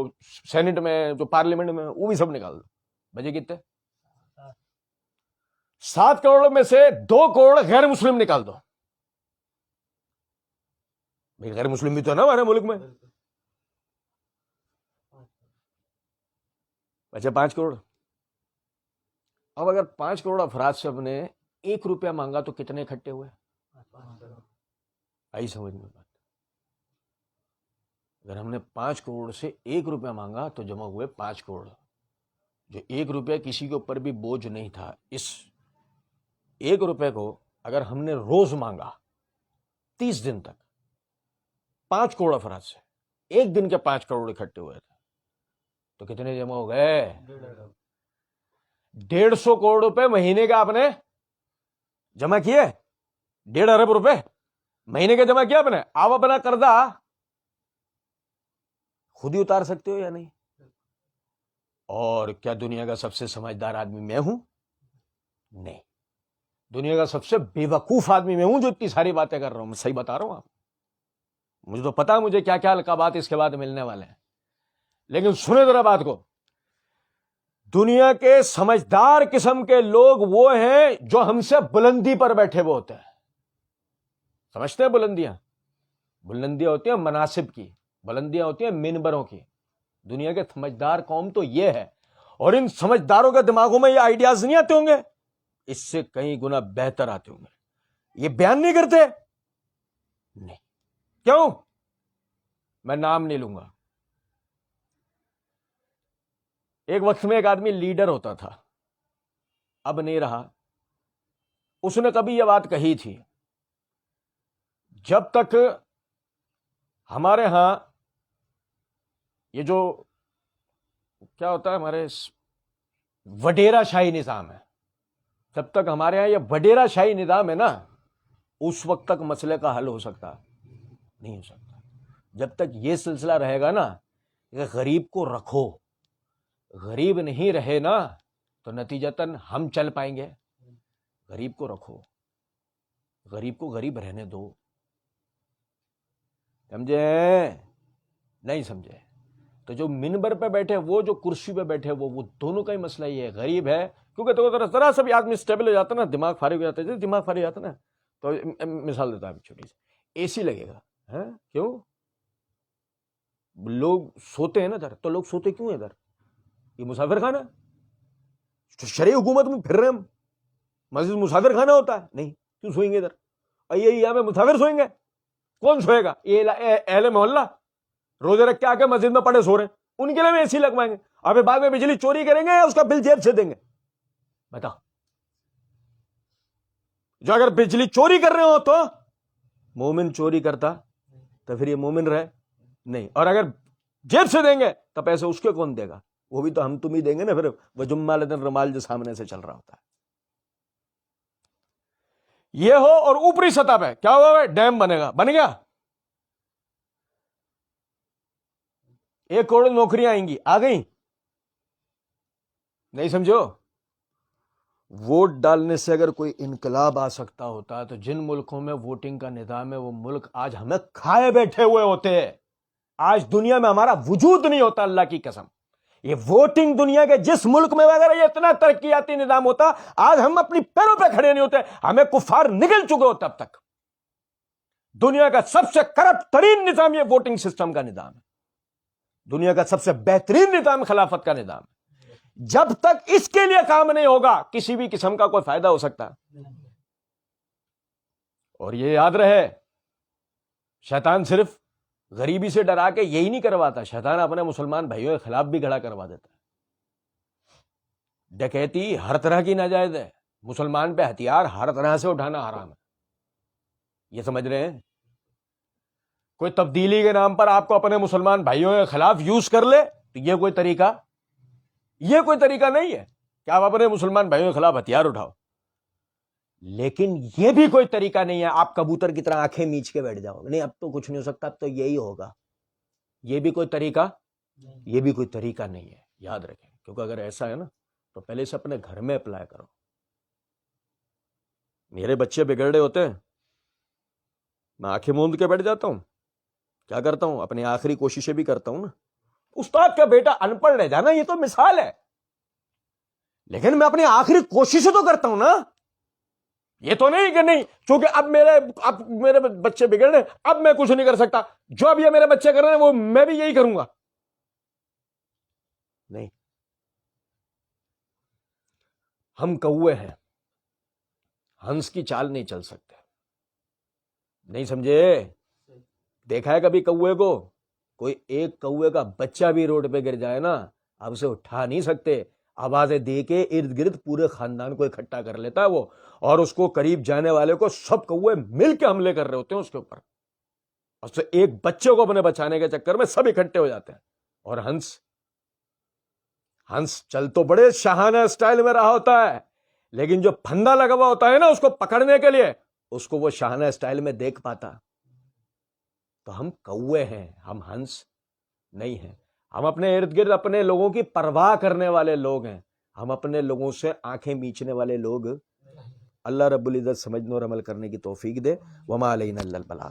سینٹ میں، جو پارلیمنٹ میں، وہ بھی سب نکال دو، بچے کتنے؟ 7 کروڑ میں سے 2 کروڑ غیر مسلم نکال دو، بھائی غیر مسلم بھی تو ہے نا ہمارے ملک میں، بچے 5 کروڑ۔ اب اگر 5 کروڑ افراد سے ہم نے 1 روپیہ مانگا تو کتنے اکٹھے ہوئے؟ آئی سمجھ میں بات؟ اگر ہم نے 5 کروڑ سے 1 روپیہ مانگا تو جمع ہوئے 5 کروڑ، جو 1 روپیہ کسی کے اوپر بھی بوجھ نہیں تھا۔ اس 1 روپے کو اگر ہم نے روز مانگا 30 دن تک 5 کروڑ افراد سے، ایک دن کے 5 کروڑ اکٹھے ہوئے تھے، تو کتنے جمع ہو گئے؟ 150 کروڑ روپے مہینے کا آپ نے جمع کیے، 1.5 ارب روپے مہینے کا جمع کیا آپ نے۔ آپ اپنا قرضہ خود ہی اتار سکتے ہو یا نہیں؟ اور کیا دنیا کا سب سے سمجھدار آدمی میں ہوں؟ نہیں، دنیا کا سب سے بے وقوف آدمی میں ہوں جو اتنی ساری باتیں کر رہا ہوں. میں صحیح بتا رہا ہوں آپ. مجھے تو پتا مجھے کیا کیا القابات اس کے بعد ملنے والے ہیں. لیکن سنیں ذرا بات کو. دنیا کے سمجھدار قسم کے لوگ وہ ہیں جو ہم سے بلندی پر بیٹھے ہوئے ہوتے ہیں. سمجھتے ہیں بلندیاں ہوتی ہیں مناصب کی, بلندیاں ہوتی ہیں منبروں کی. دنیا کے سمجھدار قوم تو یہ ہے. اور ان سمجھداروں کے دماغوں میں یہ آئیڈیاز نہیں آتے ہوں گے, اس سے کئی گنا بہتر آتے ہوں گے. یہ بیان نہیں کرتے نہیں. کیوں؟ میں نام نہیں لوں گا. ایک وقت میں ایک آدمی لیڈر ہوتا تھا, اب نہیں رہا. اس نے کبھی یہ بات کہی تھی, جب تک ہمارے ہاں یہ جو کیا ہوتا ہے ہمارے وڈیرا شاہی نظام ہے, جب تک ہمارے ہاں یہ وڈیرا شاہی نظام ہے نا, اس وقت تک مسئلے کا حل ہو سکتا نہیں ہو سکتا. جب تک یہ سلسلہ رہے گا نا کہ غریب کو رکھو, غریب نہیں رہے نا تو نتیجتاً ہم چل پائیں گے. غریب کو رکھو, غریب کو غریب رہنے دو. سمجھے نہیں سمجھے؟ تو جو منبر پہ بیٹھے, وہ جو کرسی پہ بیٹھے, وہ دونوں کا ہی مسئلہ یہ ہے. غریب ہے کیونکہ تو ذرا سا بھی آدمی اسٹیبل ہو جاتا نا, دماغ فارغ ہو جاتا ہے. دماغ فارغ ہو جاتا نا, تو مثال دیتا ہوں چھوٹی سی, اے سی لگے گا. کیوں؟ لوگ سوتے ہیں نا ادھر, تو لوگ سوتے کیوں ہیں ادھر؟ یہ مسافر خانہ شرعی حکومت میں پھر رہے ہم. مسجد مسافر خانہ ہوتا ہے نہیں, کیوں سوئیں گے ادھر؟ یہاں میں مسافر سوئیں گے؟ کون سوئے گا؟ یہ اہل محلہ روزے رکھ کے آ کے مسجد میں پڑے سو رہے ہیں, ان کے لیے میں اے سی لگوائیں گے. ابھی بعد میں بجلی چوری کریں گے یا اس کا بل جیب سے دیں گے؟ بتا. جو اگر بجلی چوری کر رہے ہو تو مومن چوری کرتا تو پھر یہ مومن رہے نہیں, اور اگر جیب سے دیں گے تو پیسے اس کے کون دے گا؟ وہ بھی تو ہم تم ہی دیں گے نا. پھر وہ جمال دن رمال جو سامنے سے چل رہا ہوتا ہے. یہ ہو, اور اوپری سطح پہ کیا ہوا ہے؟ ڈیم بنے گا, بن گیا. 1 کروڑ نوکریاں آئیں گی, آ گئیں نہیں سمجھو؟ ووٹ ڈالنے سے اگر کوئی انقلاب آ سکتا ہوتا تو جن ملکوں میں ووٹنگ کا نظام ہے وہ ملک آج ہمیں کھائے بیٹھے ہوئے ہوتے. آج دنیا میں ہمارا وجود نہیں ہوتا, اللہ کی قسم. یہ ووٹنگ دنیا کے جس ملک میں اگر یہ اتنا ترقیاتی نظام ہوتا, آج ہم اپنی پیروں پہ کھڑے نہیں ہوتے, ہمیں کفار نگل چکے ہوتے اب تک. دنیا کا سب سے کرپٹ ترین نظام یہ ووٹنگ سسٹم کا نظام ہے. دنیا کا سب سے بہترین نظام خلافت کا نظام ہے. جب تک اس کے لیے کام نہیں ہوگا کسی بھی قسم کا کوئی فائدہ ہو سکتا. اور یہ یاد رہے, شیطان صرف غریبی سے ڈرا کے یہی نہیں کرواتا, شیطان اپنے مسلمان بھائیوں کے خلاف بھی کھڑا کروا دیتا ہے. ڈکیتی ہر طرح کی ناجائز ہے, مسلمان پہ ہتھیار ہر طرح سے اٹھانا حرام ہے. یہ سمجھ رہے ہیں؟ کوئی تبدیلی کے نام پر آپ کو اپنے مسلمان بھائیوں کے خلاف یوز کر لے تو یہ کوئی طریقہ نہیں ہے کہ آپ اپنے مسلمان بھائیوں کے خلاف ہتھیار اٹھاؤ. لیکن یہ بھی کوئی طریقہ نہیں ہے آپ کبوتر کی طرح آنکھیں میچ کے بیٹھ جاؤ, نہیں اب تو کچھ نہیں ہو سکتا, اب تو یہی ہوگا. یہ بھی کوئی طریقہ نہیں ہے, یاد رکھیں. کیونکہ اگر ایسا ہے نا تو پہلے سے اپنے گھر میں اپلائی کرو. میرے بچے بگڑ رہے ہوتے ہیں, میں آنکھیں موند کے بیٹھ جاتا ہوں. کیا کرتا ہوں؟ اپنی آخری کوششیں بھی کرتا ہوں نا. استاد کا بیٹا ان پڑھ رہ جانا یہ تو مثال ہے, لیکن میں اپنی آخری کوششیں تو کرتا ہوں نا. یہ تو نہیں کہ نہیں چونکہ اب میرے بچے بگڑ رہے, اب میں کچھ نہیں کر سکتا, جو اب یہ میرے بچے کر رہے ہیں وہ میں بھی یہی کروں گا. نہیں, ہم کوے ہیں, ہنس کی چال نہیں چل سکتے. نہیں سمجھے؟ دیکھا ہے کبھی کوے کو؟ کوئی ایک کوے کا بچہ بھی روڈ پہ گر جائے نا, اب اسے اٹھا نہیں سکتے, آوازیں دے کے ارد گرد پورے خاندان کو اکٹھا کر لیتا ہے وہ, اور اس کو قریب جانے والے کو سب کوے مل کے حملے کر رہے ہوتے ہیں اس کے اوپر, اور سے ایک بچے کو اپنے بچانے کے چکر میں سب اکٹھے ہو جاتے ہیں. اور ہنس چل تو بڑے شاہانہ سٹائل میں رہا ہوتا ہے, لیکن جو پھندا لگا ہوا ہوتا ہے نا اس کو پکڑنے کے لیے, اس کو وہ شاہانہ سٹائل میں دیکھ پاتا. تو ہم کوے ہیں, ہم ہنس نہیں ہیں. ہم اپنے ارد گرد اپنے لوگوں کی پرواہ کرنے والے لوگ ہیں, ہم اپنے لوگوں سے آنکھیں میچنے والے لوگ. اللہ رب العزت سمجھنے اور عمل کرنے کی توفیق دے. وما علینا الا البلاغ.